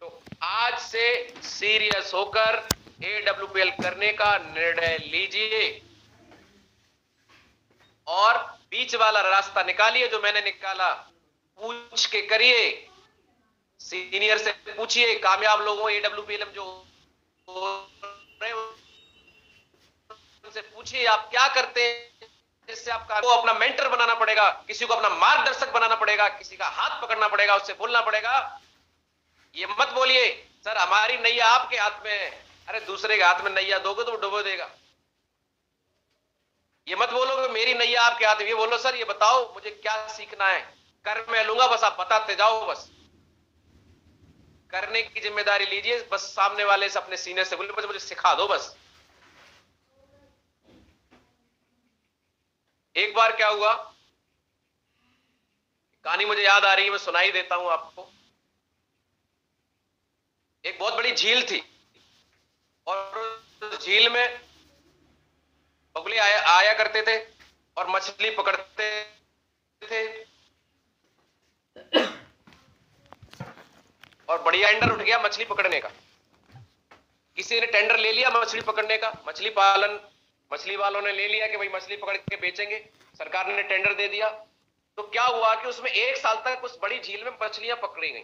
तो आज से सीरियस होकर AWPL करने का निर्णय लीजिए और बीच वाला रास्ता निकालिए जो मैंने निकाला। पूछ के करिए, सीनियर से पूछिए, कामयाब लोगों AWPL जो उनसे पूछिए आप क्या करते हैं, जिससे आपको अपना मेंटर बनाना पड़ेगा, किसी को अपना मार्गदर्शक बनाना पड़ेगा, किसी का हाथ पकड़ना पड़ेगा, उससे बोलना पड़ेगा। ये मत बोलिए सर हमारी नैया आपके हाथ में है। अरे दूसरे के हाथ में नैया दोगे तो डुबो देगा। ये मत बोलो कि मेरी नैया आपके हाथ में, ये बोलो सर ये बताओ मुझे क्या सीखना है, कर मैं लूंगा, बस आप बताते जाओ। बस करने की जिम्मेदारी लीजिए, बस सामने वाले से अपने सीनियर से बोले मुझे सिखा दो। बस एक बार क्या हुआ, कहानी मुझे याद आ रही है, मैं सुनाई देता हूं आपको। एक बहुत बड़ी झील थी और उस झील में बगुले आया करते थे और मछली पकड़ते थे और बढ़िया टेंडर उठ गया मछली पकड़ने का। किसी ने टेंडर ले लिया मछली पकड़ने का, मछली वालों ने ले लिया कि भाई मछली पकड़ के बेचेंगे, सरकार ने टेंडर दे दिया। तो क्या हुआ कि उसमें 1 साल तक उस बड़ी झील में मछलियां पकड़ी गई।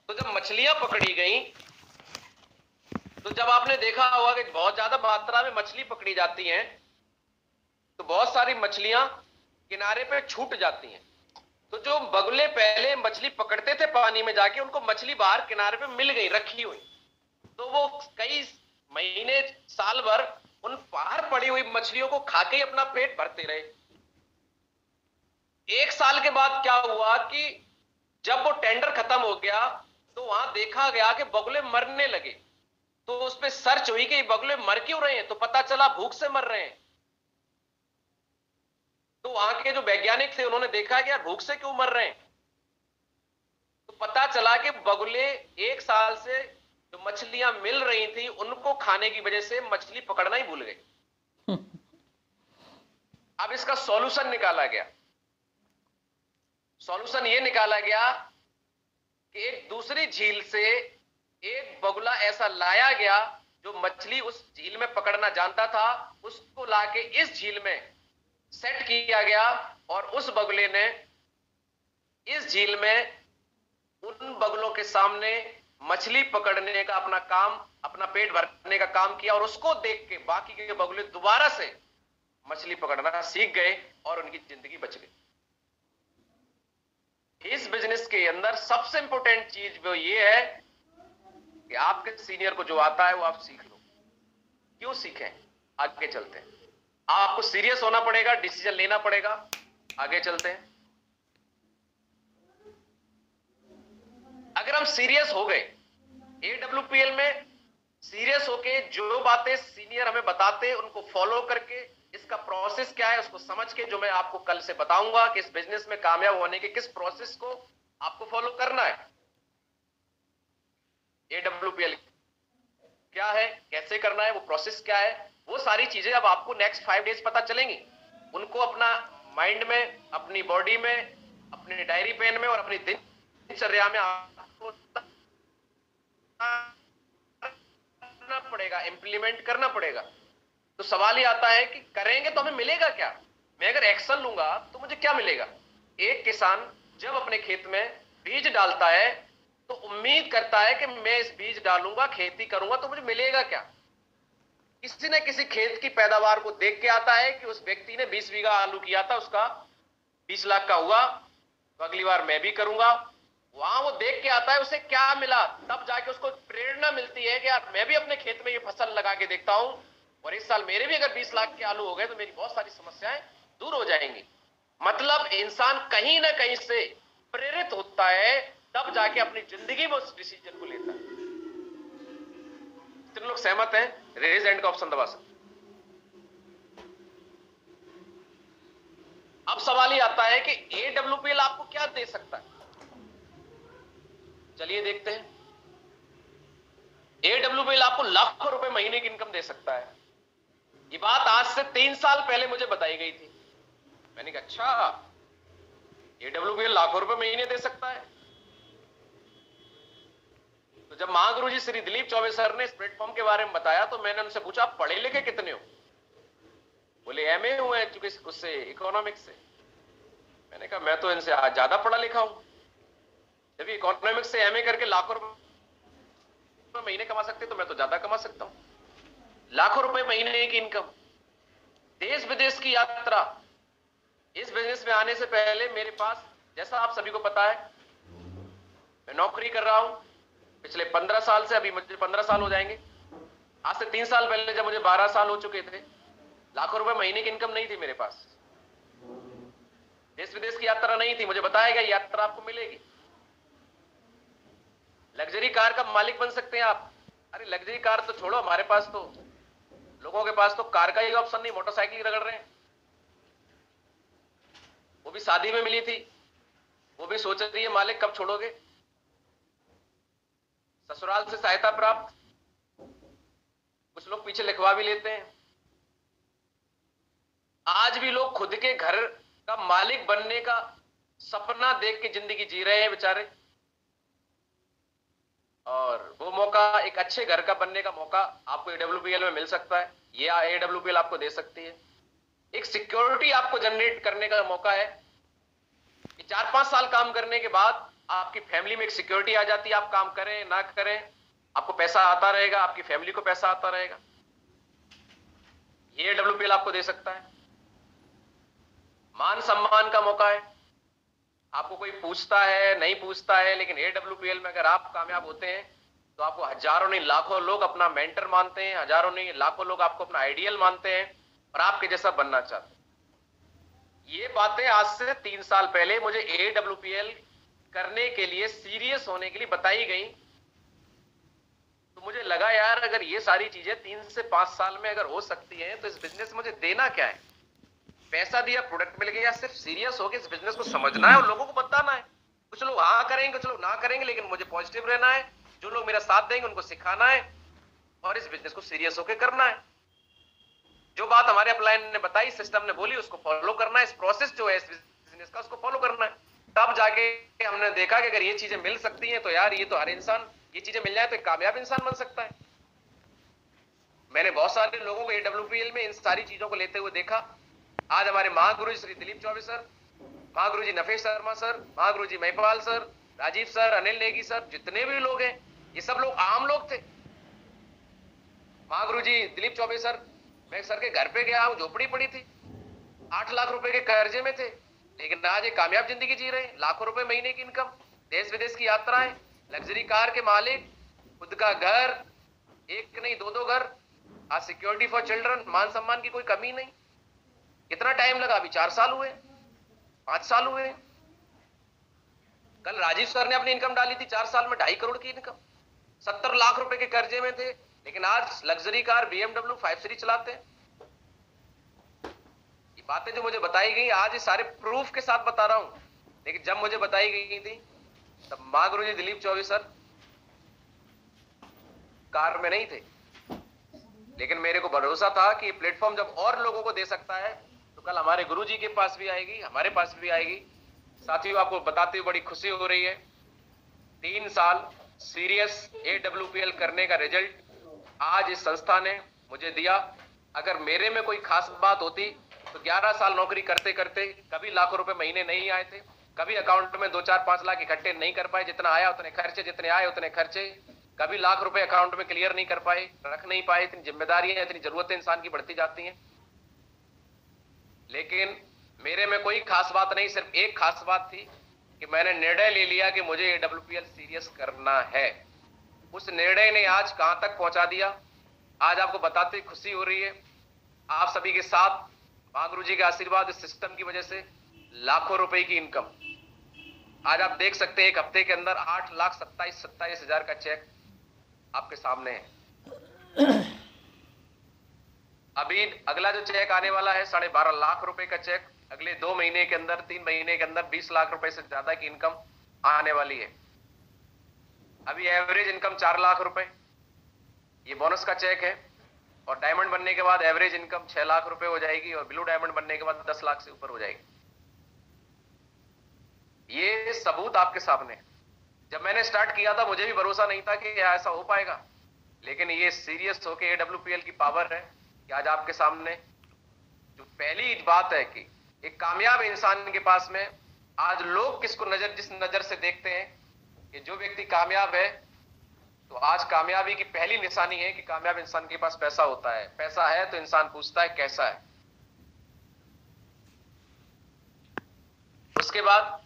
तो जब मछलियां पकड़ी गई तो जब आपने देखा होगा कि बहुत ज्यादा मात्रा में मछली पकड़ी जाती हैं तो बहुत सारी मछलियां किनारे पे छूट जाती हैं। तो जो बगुले पहले मछली पकड़ते थे पानी में जाके, उनको मछली बाहर किनारे पे मिल गई रखी हुई, तो वो कई महीने साल भर उन बाहर पड़ी हुई मछलियों को खाके ही अपना पेट भरते रहे। 1 साल के बाद क्या हुआ कि जब वो टेंडर खत्म हो गया तो वहां देखा गया कि बगुले मरने लगे। तो उस पर सर्च हुई कि बगुले मर क्यों रहे हैं, तो पता चला भूख से मर रहे हैं। तो वहां के जो वैज्ञानिक थे उन्होंने देखा कि यार भूख से क्यों मर रहे हैं। तो पता चला कि बगुले 1 साल से जो मछलियां मिल रही थी उनको खाने की वजह से मछली पकड़ना ही भूल गए। अब इसका सॉल्यूशन निकाला गया। सॉल्यूशन ये निकाला गया कि एक दूसरी झील से एक बगुला ऐसा लाया गया जो मछली उस झील में पकड़ना जानता था, उसको लाके इस झील में सेट किया गया और उस बगुले ने इस झील में उन बगुलों के सामने मछली पकड़ने का अपना काम, अपना पेट भरने का काम किया और उसको देख के बाकी के बगुले दोबारा से मछली पकड़ना सीख गए और उनकी जिंदगी बच गई। इस बिजनेस के अंदर सबसे इंपॉर्टेंट चीज वो ये है कि आपके सीनियर को जो आता है वो आप सीख लो। क्यों सीखें? आगे चलते हैं। आपको सीरियस होना पड़ेगा, डिसीजन लेना पड़ेगा। आगे चलते हैं। अगर हम सीरियस हो गए AWPL में, सीरियस होके जो बातें सीनियर हमें बताते हैं उनको फॉलो करके, इसका प्रोसेस क्या है उसको समझ के, जो मैं आपको कल से बताऊंगा कि इस बिजनेस में कामयाब होने के किस प्रोसेस को आपको फॉलो करना है। AWPL क्या है, कैसे करना है, वो प्रोसेस क्या है, वो सारी चीजें अब आपको नेक्स्ट 5 डेज पता चलेंगी। उनको अपना माइंड में, अपनी बॉडी में, अपने डायरी पेन में और अपनी दिनचर्या में आपको करना पड़ेगा, इंप्लीमेंट करना पड़ेगा। तो सवाल ये आता है कि करेंगे तो हमें मिलेगा क्या? मैं अगर एक्शन लूंगा तो मुझे क्या मिलेगा? एक किसान जब अपने खेत में बीज डालता है तो उम्मीद करता है कि मैं इस बीज डालूंगा, खेती करूंगा तो मुझे मिलेगा क्या? किसी न किसी खेत की पैदावार को देख के आता है कि उस व्यक्ति ने 20 बीघा आलू किया था, उसका 20 लाख का हुआ, तो अगली बार मैं भी करूंगा। वहां वो देख के आता है उसे क्या मिला, तब जाके उसको प्रेरणा मिलती है कि यार मैं भी अपने खेत में ये फसल लगा के देखता हूं और इस साल मेरे भी अगर 20 लाख के आलू हो गए तो मेरी बहुत सारी समस्याएं दूर हो जाएंगी। मतलब इंसान कहीं ना कहीं से प्रेरित होता है, तब जाके अपनी जिंदगी में उस डिसीजन को लेता है। कितने लोग सहमत हैं? रेज हैंड का ऑप्शन दबा सकते। अब सवाल ये आता है कि AWPL आपको क्या दे सकता है? चलिए देखते हैं। AWPL आपको लाखों रुपए महीने की इनकम दे सकता है। ये बात आज से 3 साल पहले मुझे बताई गई थी। मैंने कहा अच्छा, AWPL लाखों रुपए महीने दे सकता है। तो जब महागुरु जी श्री दिलीप चौबे सर ने इस प्लेटफॉर्म के बारे में बताया तो मैंने उनसे पूछा आप पढ़े लिखे कितने हो? बोले MA हुए हैं उससे, इकोनॉमिक्स से। मैंने कहा मैं तो इनसे ज्यादा पढ़ा लिखा हूं। जब इकोनॉमिक्स से MA करके लाखों रुपए महीने कमा सकते तो मैं तो ज्यादा कमा सकता हूं। लाखों रुपए महीने की इनकम, देश विदेश की यात्रा। इस बिजनेस में आने से पहले मेरे पास, जैसा आप सभी को पता है, मैं नौकरी कर रहा हूं पिछले 15 साल से। अभी मुझे 15 साल हो जाएंगे। आज से 3 साल पहले जब मुझे 12 साल हो चुके थे, लाखों रुपए महीने की इनकम नहीं थी मेरे पास। देश विदेश की यात्रा नहीं थी। मुझे बताया गया यात्रा आपको मिलेगी, लग्जरी कार का मालिक बन सकते हैं आप। अरे लग्जरी कार तो छोड़ो, हमारे पास तो, लोगों के पास तो कार का ही ऑप्शन नहीं, मोटरसाइकिल रगड़ रहे हैं। वो भी शादी में मिली थी, वो भी सोच रही है मालिक कब छोड़ोगे। ससुराल से सहायता प्राप्त, कुछ लोग पीछे लिखवा भी लेते हैं। आज भी लोग खुद के घर का मालिक बनने का सपना देख के जिंदगी जी रहे हैं बेचारे, और वो मौका, एक अच्छे घर का बनने का मौका आपको एडब्ल्यूपीएल में मिल सकता है। ये एडब्ल्यूपीएल आपको दे सकती है। एक सिक्योरिटी आपको जनरेट करने का मौका है कि 4-5 साल काम करने के बाद आपकी फैमिली में एक सिक्योरिटी आ जाती है। आप काम करें ना करें, आपको पैसा आता रहेगा, आपकी फैमिली को पैसा आता रहेगा। ये एडब्ल्यूपीएल आपको दे सकता है। मान सम्मान का मौका है, आपको कोई पूछता है नहीं पूछता है, लेकिन एडब्ल्यूपीएल में अगर आप कामयाब होते हैं तो आपको हजारों नहीं लाखों लोग अपना मेंटर मानते हैं, हजारों नहीं लाखों लोग आपको अपना आइडियल मानते हैं और आपके जैसा बनना चाहते हैं। ये बातें आज से 3 साल पहले मुझे एडब्ल्यूपीएल करने के लिए, सीरियस होने के लिए बताई गई, तो मुझे लगा यार अगर ये सारी चीजें 3 से 5 साल में अगर हो सकती हैं तो इस बिजनेस में मुझे देना क्या है। पैसा दिया, प्रोडक्ट मिल गया, सिर्फ सीरियस होकर इस बिजनेस को समझना है और लोगों को बताना है। कुछ लोग हाँ करेंगे, कुछ लोग ना करेंगे, लेकिन मुझे पॉजिटिव रहना है। जो लोग मेरा साथ देंगे उनको सिखाना है और इस बिजनेस को सीरियस होकर करना है। जो बात हमारे अपलाइन ने बताई, सिस्टम ने बोली, उसको फॉलो करना है। इस प्रोसेस जो है इस बिजनेस का, उसको फॉलो करना है। तब जाके हमने देखा कि अगर ये चीजें मिल सकती हैं तो यार ये तो हर इंसान, ये चीजें मिल जाए तो एक कामयाब इंसान बन सकता है। मैंने बहुत सारे लोगों को एडब्ल्यूपीएल में इन सारी चीजों को लेते हुए देखा। आज हमारे महागुरु श्री दिलीप चौबे सर, महागुरु जी नफेश शर्मा सर, महागुरु ji Mahipal sir, Rajeev sir, Anil Negi sir, जितने भी लोग हैं ये सब लोग आम लोग थे। महागुरु जी दिलीप चौबे सर, मैं सर के घर पे गया हूं, झोपड़ी पड़ी थी, 8 लाख रुपए के कर्जे में थे, लेकिन आज एक कामयाब जिंदगी जी रहे हैं। लाखों रुपए महीने की इनकम, देश विदेश की यात्राएं, लग्जरी कार के मालिक, खुद का घर, एक नहीं 2-2 घर, आज सिक्योरिटी फॉर चिल्ड्रन, मान सम्मान की कोई कमी नहीं। कितना टाइम लगा? अभी 4 साल हुए, 5 साल हुए। कल राजीव सर ने अपनी इनकम डाली थी 4 साल में 2.5 करोड़ की इनकम, 70 लाख रुपए के कर्जे में थे, लेकिन आज लग्जरी कार BMW 5 सीरीज चलाते हैं। ये बातें जो मुझे बताई गई आज ये सारे प्रूफ के साथ बता रहा हूं, लेकिन जब मुझे बताई गई थी तब महागुरु जी दिलीप चौबे सर कार में नहीं थे, लेकिन मेरे को भरोसा था कि प्लेटफॉर्म जब और लोगों को दे सकता है तो कल हमारे गुरु जी के पास भी आएगी, हमारे पास भी आएगी। साथियों, आपको बताते हुए बड़ी खुशी हो रही है, 3 साल सीरियस एडब्ल्यूपीएल करने का रिजल्ट आज इस संस्था ने मुझे दिया। अगर मेरे में कोई खास बात होती तो 11 साल नौकरी करते करते कभी लाखों रुपए महीने नहीं आए थे, कभी अकाउंट में 2-4-5 लाख इकट्ठे नहीं कर पाए, जितना आया उतने खर्चे, जितने आए उतने खर्चे, कभी लाख रुपए अकाउंट में क्लियर नहीं कर पाए, रख नहीं पाए। इतनी जिम्मेदारियां, इतनी जरूरतें इंसान की बढ़ती जाती हैं, लेकिन मेरे में कोई खास बात नहीं, सिर्फ एक खास बात थी कि मैंने निर्णय ले लिया कि मुझे एडब्ल्यूपीएल सीरियस करना है। उस निर्णय ने आज कहां तक पहुंचा दिया, आज आपको बताते खुशी हो रही है। आप सभी के साथ महागुरु जी के आशीर्वाद, इस सिस्टम की वजह से लाखों रुपए की इनकम आज आप देख सकते हैं। एक हफ्ते के अंदर 8,27,27,000 का चेक आपके सामने है। अभी अगला जो चेक आने वाला है 12.5 लाख रुपए का चेक, अगले 2 महीने के अंदर, 3 महीने के अंदर 20 लाख रुपए से ज्यादा की इनकम आने वाली है। अभी एवरेज इनकम 4 लाख रुपए, ये बोनस का चेक है, और डायमंड बनने के बाद एवरेज इनकम 6 लाख रुपए हो जाएगी, और ब्लू डायमंड बनने के बाद 10 लाख से ऊपर हो जाएगी। ये सबूत आपके सामने। जब मैंने स्टार्ट किया था मुझे भी भरोसा नहीं था कि ऐसा हो पाएगा, लेकिन ये सीरियस होके एडब्ल्यूपीएल की पावर है कि आज आपके सामने जो पहली बात है कि एक कामयाब इंसान के पास में आज लोग किसको जिस नजर से देखते हैं कि जो व्यक्ति कामयाब है, तो आज कामयाबी की पहली निशानी है कि कामयाब इंसान के पास पैसा होता है। पैसा है तो इंसान पूछता है कैसा है। उसके बाद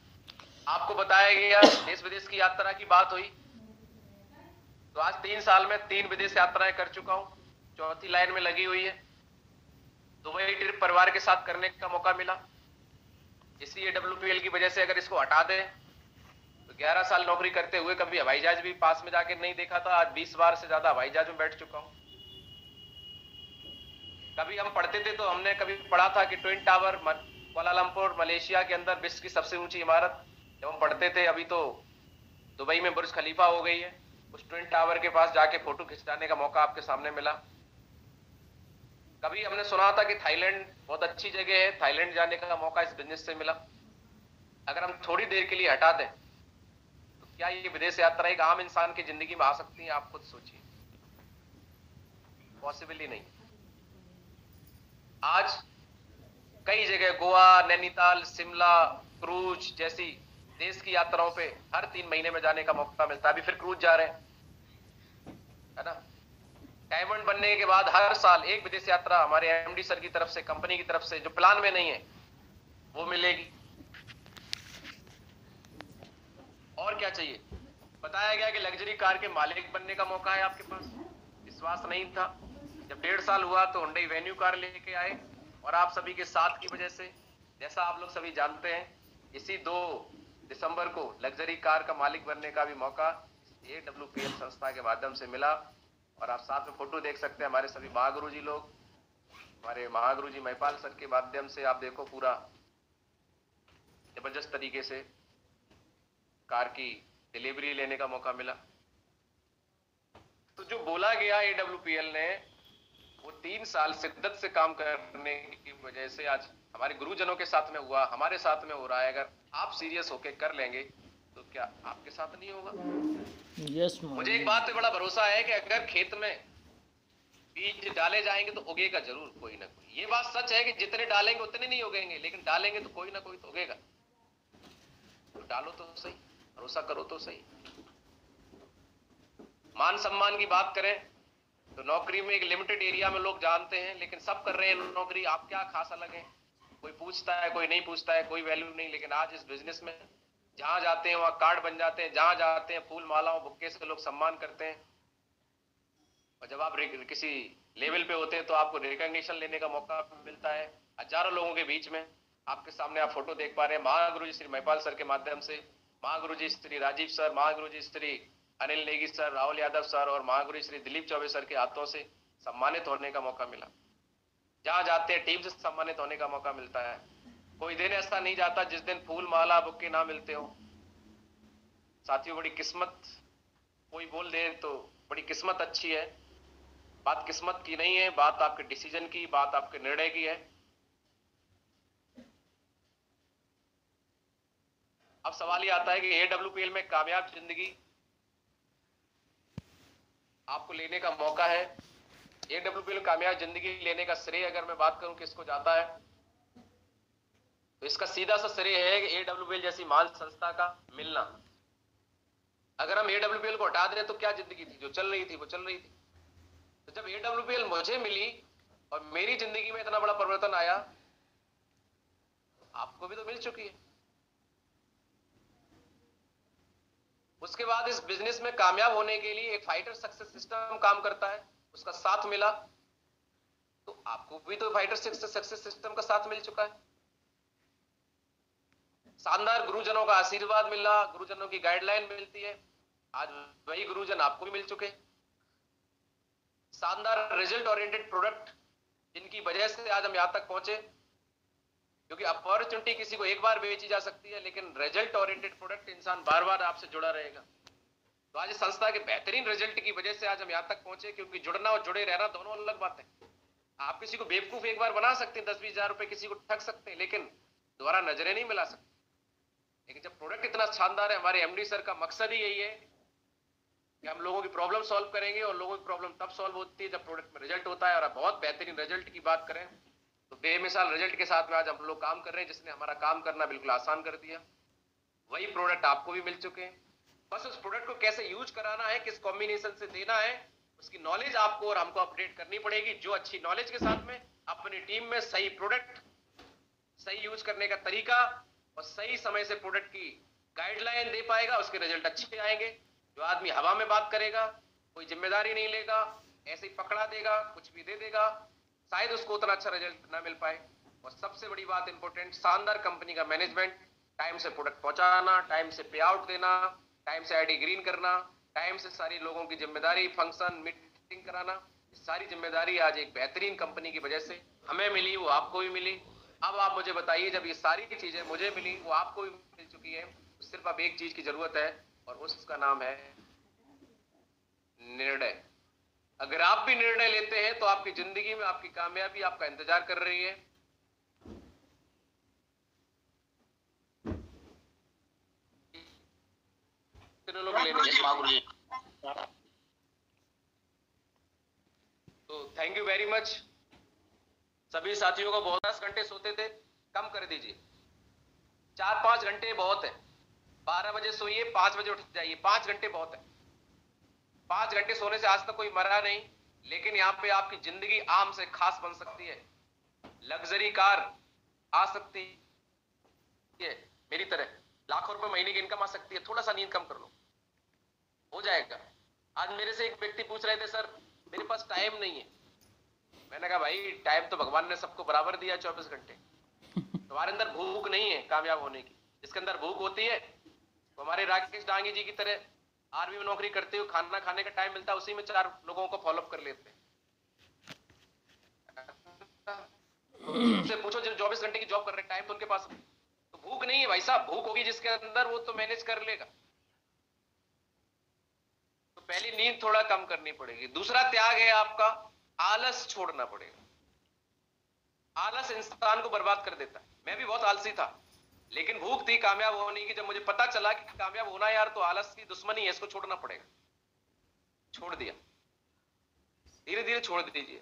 आपको बताया गया, देश विदेश की यात्रा की बात हुई, तो आज 3 साल में 3 विदेश यात्राएं कर चुका हूं, 4थी लाइन में लगी हुई है। दुबई ट्रिप परिवार के साथ करने का मौका मिला। इसी एडब्ल्यूपीएल की वजह से अगर इसको हटा दें तो 11 साल नौकरी करते हुए कभी हवाई जहाज भी पास में जाके नहीं देखा था, आज 20 बार से ज्यादा हवाई जहाज में बैठ चुका हूं। कभी हम पढ़ते थे तो हमने कभी पढ़ा था कि ट्विन टावर कुआलालंपुर मलेशिया के अंदर विश्व की सबसे ऊंची इमारत, जब हम पढ़ते थे अभी तो दुबई में बुर्ज खलीफा हो गई है, उस ट्विन टावर के पास जाके फोटो खिंचाने का मौका आपके सामने मिला। कभी हमने सुना था कि थाईलैंड बहुत अच्छी जगह है, थाईलैंड जाने का मौका इस बिजनेस से मिला। अगर हम थोड़ी देर के लिए हटा दें तो क्या ये विदेश यात्रा एक आम इंसान की जिंदगी में आ सकती है? आप खुद सोचिए, पॉसिबल ही नहीं। आज कई जगह गोवा, नैनीताल, शिमला, क्रूज जैसी देश की यात्राओं पे हर 3 महीने में जाने का मौका मिलता है। अभी फिर क्रूज जा रहे हैं, है ना। डायमंड बनने के बाद हर साल एक विदेश यात्रा हमारे एमडी सर की तरफ से, कंपनी की तरफ से, जो प्लान में नहीं है वो मिलेगी। और क्या चाहिए? बताया गया कि लग्जरी कार के मालिक बनने का मौका है आपके पास। विश्वास नहीं था। जब 1.5 साल हुआ तो हुंडई वेन्यू कार लेके आए, और आप सभी के साथ की वजह से, जैसा आप लोग सभी जानते हैं, इसी 2 दिसंबर को लग्जरी कार का मालिक बनने का भी मौका AWPL संस्था के माध्यम से मिला। और आप साथ में फोटो देख सकते हैं, हमारे सभी महागुरु जी लोग, हमारे महागुरु जी महिपाल सर के माध्यम से आप देखो पूरा जबरदस्त तरीके से कार की डिलीवरी लेने का मौका मिला। तो जो बोला गया AWPL ने, वो 3 साल शिद्दत से काम करने की वजह से आज हमारे गुरुजनों के साथ में हुआ, हमारे साथ में हो रहा है। अगर आप सीरियस होके कर लेंगे तो क्या आपके साथ नहीं होगा? यस। मुझे एक बात पे बड़ा भरोसा है कि अगर खेत में बीज डाले जाएंगे तो उगेगा जरूर कोई ना कोई। ये बात सच है कि जितने डालेंगे उतने नहीं उगेंगे, लेकिन डालेंगे तो कोई ना कोई तो उगेगा। तो डालो तो सही, भरोसा करो तो सही। मान सम्मान की बात करें तो नौकरी में एक लिमिटेड एरिया में लोग जानते हैं, लेकिन सब कर रहे हैं नौकरी। आप क्या खास अलग है? कोई पूछता है, कोई नहीं पूछता है, कोई वैल्यू नहीं। लेकिन आज इस बिजनेस में जहां जाते हैं वहां कार्ड बन जाते हैं, जहां जाते हैं फूल मालाओं बुक्के से लोग सम्मान करते हैं। और जब आप किसी लेवल पे होते हैं तो आपको रिकॉग्निशन लेने का मौका मिलता है हजारों लोगों के बीच में। आपके सामने आप फोटो देख पा रहे हैं महागुरु जी श्री महिपाल सर के माध्यम से, महागुरु जी श्री राजीव सर, महागुरु जी श्री अनिल नेगी सर, राहुल यादव सर और महागुरु श्री दिलीप चौबे सर के हाथों से सम्मानित होने का मौका मिला। जहां जाते हैं टीम से सम्मानित होने का मौका मिलता है। कोई दिन ऐसा नहीं जाता जिस दिन फूल माला बुक्के ना मिलते हो। साथियों, बड़ी किस्मत, कोई बोल दे तो बड़ी किस्मत अच्छी है। बात किस्मत की नहीं है, बात आपके डिसीजन की, बात आपके निर्णय की है। अब सवाल ये आता है कि AWPL में कामयाब जिंदगी आपको लेने का मौका है। AWPL कामयाब जिंदगी लेने का श्रेय अगर मैं बात करूं किसको जाता है, तो इसका सीधा सा श्रेय है कि AWPL जैसी महान संस्था का मिलना। अगर हम AWPL को हटा दें तो क्या जिंदगी थी? जो चल रही थी वो चल रही थी। तो जब AWPL मुझे मिली और मेरी जिंदगी में इतना बड़ा परिवर्तन आया, तो आपको भी तो मिल चुकी है। उसके बाद इस बिजनेस में कामयाब होने के लिए एक फाइटर सक्सेस सिस्टम काम करता है, उसका साथ मिला। तो आपको भी तो फाइटर सक्सेस सिस्टम का साथ मिल चुका है। शानदार गुरुजनों का आशीर्वाद मिला, गुरुजनों की गाइडलाइन मिलती है। आज वही गुरुजन आपको भी मिल चुके। शानदार रिजल्ट ओरिएंटेड प्रोडक्ट जिनकी वजह से आज हम यहां तक पहुंचे, क्योंकि अपॉर्चुनिटी किसी को एक बार बेची जा सकती है, लेकिन रिजल्ट ओरिएंटेड प्रोडक्ट इंसान बार बार आपसे जुड़ा रहेगा। तो आज संस्था के बेहतरीन रिजल्ट की वजह से आज हम यहां तक पहुंचे, क्योंकि जुड़ना और जुड़े रहना दोनों अलग बात है। आप किसी को बेवकूफ एक बार बना सकते हैं, 10-20 हजार रुपए किसी को ठग सकते हैं, लेकिन दोबारा नजरें नहीं मिला सकते। लेकिन जब प्रोडक्ट इतना शानदार है, हमारे एमडी सर का मकसद ही यही है कि हम लोगों की प्रॉब्लम सॉल्व करेंगे, और लोगों की प्रॉब्लम तब सॉल्व होती है जब प्रोडक्ट में रिजल्ट होता है। और बहुत बेहतरीन रिजल्ट की बात करें तो बेमिसाल रिजल्ट के साथ में आज हम लोग काम कर रहे हैं, जिसने हमारा काम करना बिल्कुल आसान कर दिया। वही प्रोडक्ट आपको भी मिल चुके हैं। बस उस प्रोडक्ट को कैसे यूज कराना है, किस कॉम्बिनेशन से देना है, उसकी नॉलेज आपको और हमको अपडेट करनी पड़ेगी। जो अच्छी नॉलेज के साथ में अपनी टीम में सही प्रोडक्ट, सही यूज करने का तरीका और सही समय से प्रोडक्ट की गाइडलाइन दे पाएगा, उसके रिजल्ट अच्छे आएंगे। जो आदमी हवा में बात करेगा, कोई जिम्मेदारी नहीं लेगा, ऐसे ही पकड़ा देगा, कुछ भी दे देगा, शायद उसको उतना अच्छा रिजल्ट ना मिल पाए। और सबसे बड़ी बात इंपॉर्टेंट, शानदार कंपनी का मैनेजमेंट, टाइम से प्रोडक्ट पहुंचाना, टाइम से पे आउट देना, टाइम से आईडी ग्रीन करना, टाइम से सारी लोगों की जिम्मेदारी, फंक्शन मीटिंग कराना, सारी जिम्मेदारी आज एक बेहतरीन कंपनी की वजह से हमें मिली, वो आपको भी मिली। अब आप मुझे बताइए, जब ये सारी चीजें मुझे मिली, वो आपको भी मिल चुकी है, सिर्फ अब एक चीज की जरूरत है और उसका नाम है निर्णय। अगर आप भी निर्णय लेते हैं तो आपकी जिंदगी में आपकी कामयाबी आपका इंतजार कर रही है। लोग लेने तो थैंक यू वेरी मच। सभी साथियों को बहुत 10 घंटे सोते थे, कम कर दीजिए। 4-5 घंटे बहुत है। 12 बजे सोइए, 5 बजे उठ जाइए। 5 घंटे बहुत है। 5 घंटे सोने से आज तक कोई मरा नहीं, लेकिन यहां पे आपकी जिंदगी आम से खास बन सकती है। लग्जरी कार आ सकती है मेरी तरह, लाखों रुपए महीने की इनकम आ सकती है। थोड़ा सा नींद कम कर लो, हो जाएगा। आज मेरे से एक व्यक्ति पूछ रहे थे, सर मेरे पास टाइम नहीं है। मैंने कहा भाई टाइम तो भगवान ने सबको बराबर दिया 24 घंटे। तुम्हारे अंदर भूख नहीं है कामयाब होने की। जिसके अंदर भूख होती है तो हमारे राकेश डांगी जी की तरह आर्मी में नौकरी करते हुए खाना खाने का टाइम मिलता है, उसी में 4 लोगों को फॉलोअप कर लेते हैं। उनसे पूछो जो 24 घंटे की जॉब कर रहे, टाइम तो उनके पास। तो भूख नहीं है भाई साहब, भूख होगी जिसके अंदर वो तो मैनेज कर लेगा। तो पहली नींद थोड़ा कम करनी पड़ेगी। दूसरा त्याग है आपका, आलस छोड़ना पड़ेगा। आलस इंसान को बर्बाद कर देता है। मैं भी बहुत आलसी था, लेकिन भूख थी कामयाब होने की। जब मुझे पता चला कि कामयाब होना यार तो आलस की दुश्मनी है, इसको छोड़ना पड़ेगा। छोड़ दिया, धीरे धीरे छोड़ दीजिए।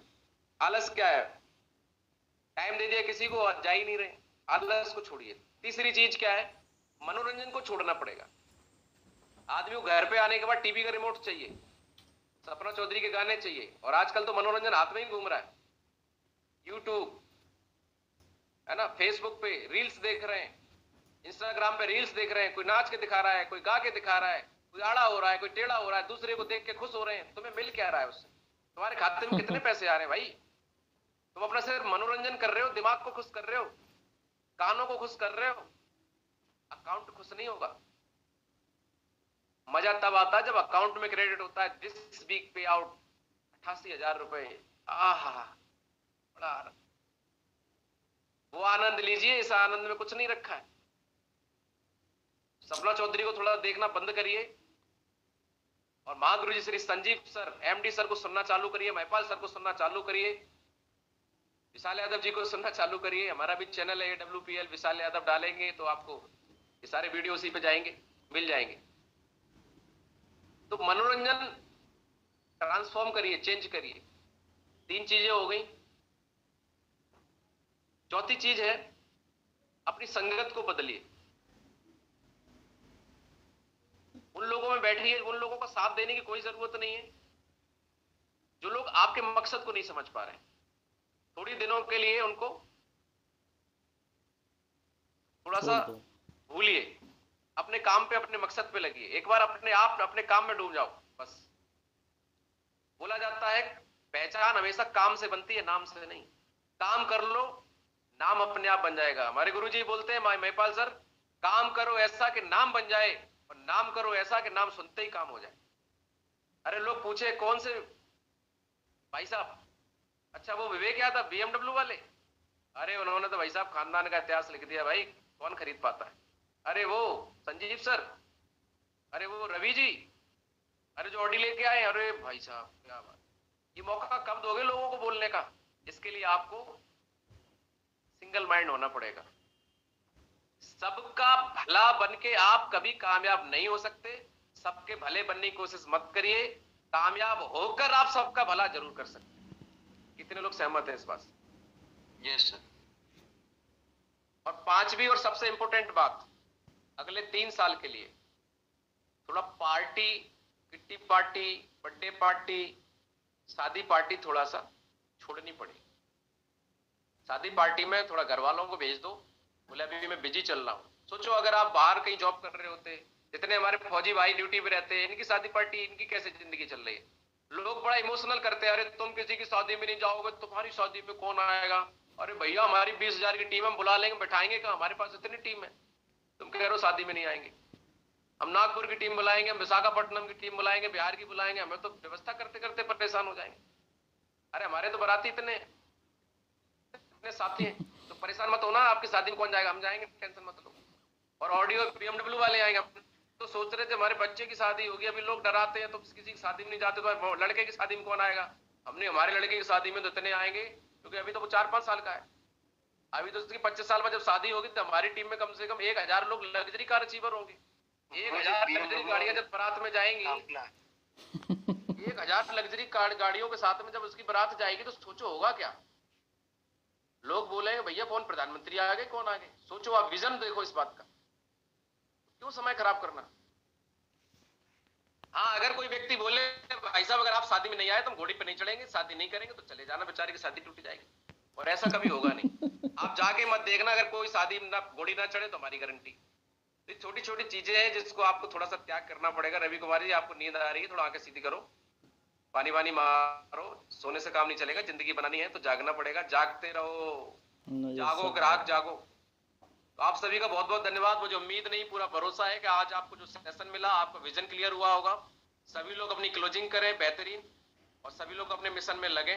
आलस क्या है? टाइम दे दिया किसी को, जा ही नहीं रहे। आलस को छोड़िए। तीसरी चीज क्या है? मनोरंजन को छोड़ना पड़ेगा। आदमी को घर पे आने के बाद टीवी का रिमोट चाहिए, सपना चौधरी के गाने चाहिए, और आजकल तो मनोरंजन हाथ में ही घूम रहा है। यूट्यूब है ना, फेसबुक पे रील्स देख रहे हैं, इंस्टाग्राम पे रील्स देख रहे हैं। कोई नाच के दिखा रहा है, कोई गा के दिखा रहा है, कोई आड़ा हो रहा है, कोई टेढ़ा हो रहा है, दूसरे को देख के खुश हो रहे हैं। तुम्हें मिल क्या रहा है उससे? तुम्हारे खाते में कितने पैसे आ रहे हैं भाई? तुम अपना सिर्फ मनोरंजन कर रहे हो, दिमाग को खुश कर रहे हो, कानों को खुश कर रहे हो, अकाउंट खुश नहीं होगा। मजा तब आता है जब अकाउंट में क्रेडिट होता है, दिस वीक पे आउट 88,000 रुपए। आहा, बड़ा आनंद। वो आनंद लीजिए, इस आनंद में कुछ नहीं रखा है। सपना चौधरी को थोड़ा देखना बंद करिए और महागुरु ji Shri Sanjeev sir, MD sir को सुनना चालू करिए, महिपाल सर को सुनना चालू करिए, विशाल यादव जी को सुनना चालू करिए। हमारा भी चैनल है AWPL विशाल यादव, डालेंगे तो आपको ये सारे वीडियो उसी पे जाएंगे, मिल जाएंगे। तो मनोरंजन ट्रांसफॉर्म करिए, चेंज करिए। 3 चीजें हो गई। चौथी चीज है अपनी संगत को बदलिए। उन लोगों में बैठिए, उन लोगों का साथ देने की कोई जरूरत नहीं है जो लोग आपके मकसद को नहीं समझ पा रहे हैं। थोड़ी दिनों के लिए उनको थोड़ा सा भूलिए, अपने काम पे, अपने मकसद पे लगिए। एक बार अपने आप अपने काम में डूब जाओ बस। बोला जाता है पहचान हमेशा काम से बनती है, नाम से नहीं। काम कर लो, नाम अपने आप बन जाएगा। हमारे गुरुजी बोलते हैं, महिपाल सर, काम करो ऐसा कि नाम बन जाए, और नाम करो ऐसा कि नाम सुनते ही काम हो जाए। अरे लोग पूछे कौन से भाई साहब? अच्छा वो विवेक यादव BMW वाले? अरे उन्होंने तो भाई साहब खानदान का इतिहास लिख दिया भाई, कौन खरीद पाता है। अरे वो संजीव सर, अरे वो रवि जी, अरे जो ऑडी लेके आए, अरे भाई साहब क्या बात। ये मौका कब दोगे लोगों को बोलने का? इसके लिए आपको सिंगल माइंड होना पड़ेगा। सबका भला बनके आप कभी कामयाब नहीं हो सकते। सबके भले बनने की कोशिश मत करिए, कामयाब होकर आप सबका भला जरूर कर सकते हैं। कितने लोग सहमत हैं इस बात से? Yes sir. और 5वीं और सबसे इंपॉर्टेंट बात, अगले 3 साल के लिए थोड़ा party, kitty party, birthday party, शादी पार्टी थोड़ा सा छोड़नी पड़ेगी। शादी पार्टी में थोड़ा घर वालों को भेज दो, बोले अभी मैं बिजी चल रहा हूं। सोचो अगर आप बाहर कहीं जॉब कर रहे होते, जितने हमारे फौजी भाई ड्यूटी पे रहते हैं, इनकी शादी पार्टी, इनकी कैसे जिंदगी चल रही है? लोग बड़ा इमोशनल करते हैं, अरे तुम किसी की शादी में नहीं जाओगे, तुम्हारी शादी में कौन आएगा? अरे भैया हमारी 20,000 की टीम हम बुला लेंगे, बैठाएंगे कहाँ? हमारे पास इतनी टीम है। तुम कह रहे हो शादी में नहीं आएंगे। हम नागपुर की टीम बुलाएंगे, हम विशाखापट्टनम की टीम बुलाएंगे, बिहार की बुलाएंगे, हमें तो व्यवस्था करते करते परेशान हो जाएंगे। अरे हमारे तो बाराती इतने साथी हैं, तो परेशान मत होना। आपकी शादी में कौन जाएगा? हम जाएंगे, टेंशन मत लो। और ऑडियो BMW वाले आएंगे। हम तो सोच रहे थे हमारे बच्चे की शादी होगी, अभी लोग डराते हैं तो किसी की शादी में नहीं जाते, तो लड़के की शादी में कौन आएगा? हमने हमारे लड़के की शादी में तो इतने आएंगे, क्योंकि अभी तो वो 4-5 साल का है। अभी तो उसकी 25 साल में जब शादी होगी तो हमारी टीम में कम से कम 1000 लोग लग्जरी कार अचीवर होंगे। 1000 लग्जरी गाड़ियां जब बारात में जाएंगी, 1000 लग्जरी गाड़ियों के साथ में जब उसकी बारात जाएगी तो सोचो होगा क्या? लोग बोलेंगे भैया कौन प्रधानमंत्री आ गए, कौन आ गए? सोचो आप, विजन देखो इस बात का, क्यों समय खराब करना? हाँ, अगर कोई व्यक्ति बोले भाई साहब अगर आप शादी में नहीं आए तो हम घोड़ी पे नहीं चढ़ेंगे, शादी नहीं करेंगे, तो चले जाना, बेचारे की शादी टूट जाएगी। और ऐसा कभी होगा नहीं। आप जाके मत देखना, अगर कोई शादी में ना घोड़ी ना चढ़े तो हमारी गारंटी। ये छोटी छोटी चीजें हैं जिसको आपको थोड़ा सा त्याग करना पड़ेगा। रवि कुमार जी, आपको नींद आ रही है, थोड़ा आंखें सीधी करो, पानी वानी मारो, सोने से काम नहीं चलेगा, जिंदगी बनानी है तो जागना पड़ेगा, जागते रहो, जागो ग्राहक जागो। तो आप सभी का बहुत बहुत धन्यवाद। मुझे उम्मीद नहीं, पूरा भरोसा है कि आज आपको जो सेशन मिला, आपका विजन क्लियर हुआ होगा। सभी लोग अपनी क्लोजिंग करें बेहतरीन, और सभी लोग अपने मिशन में लगे।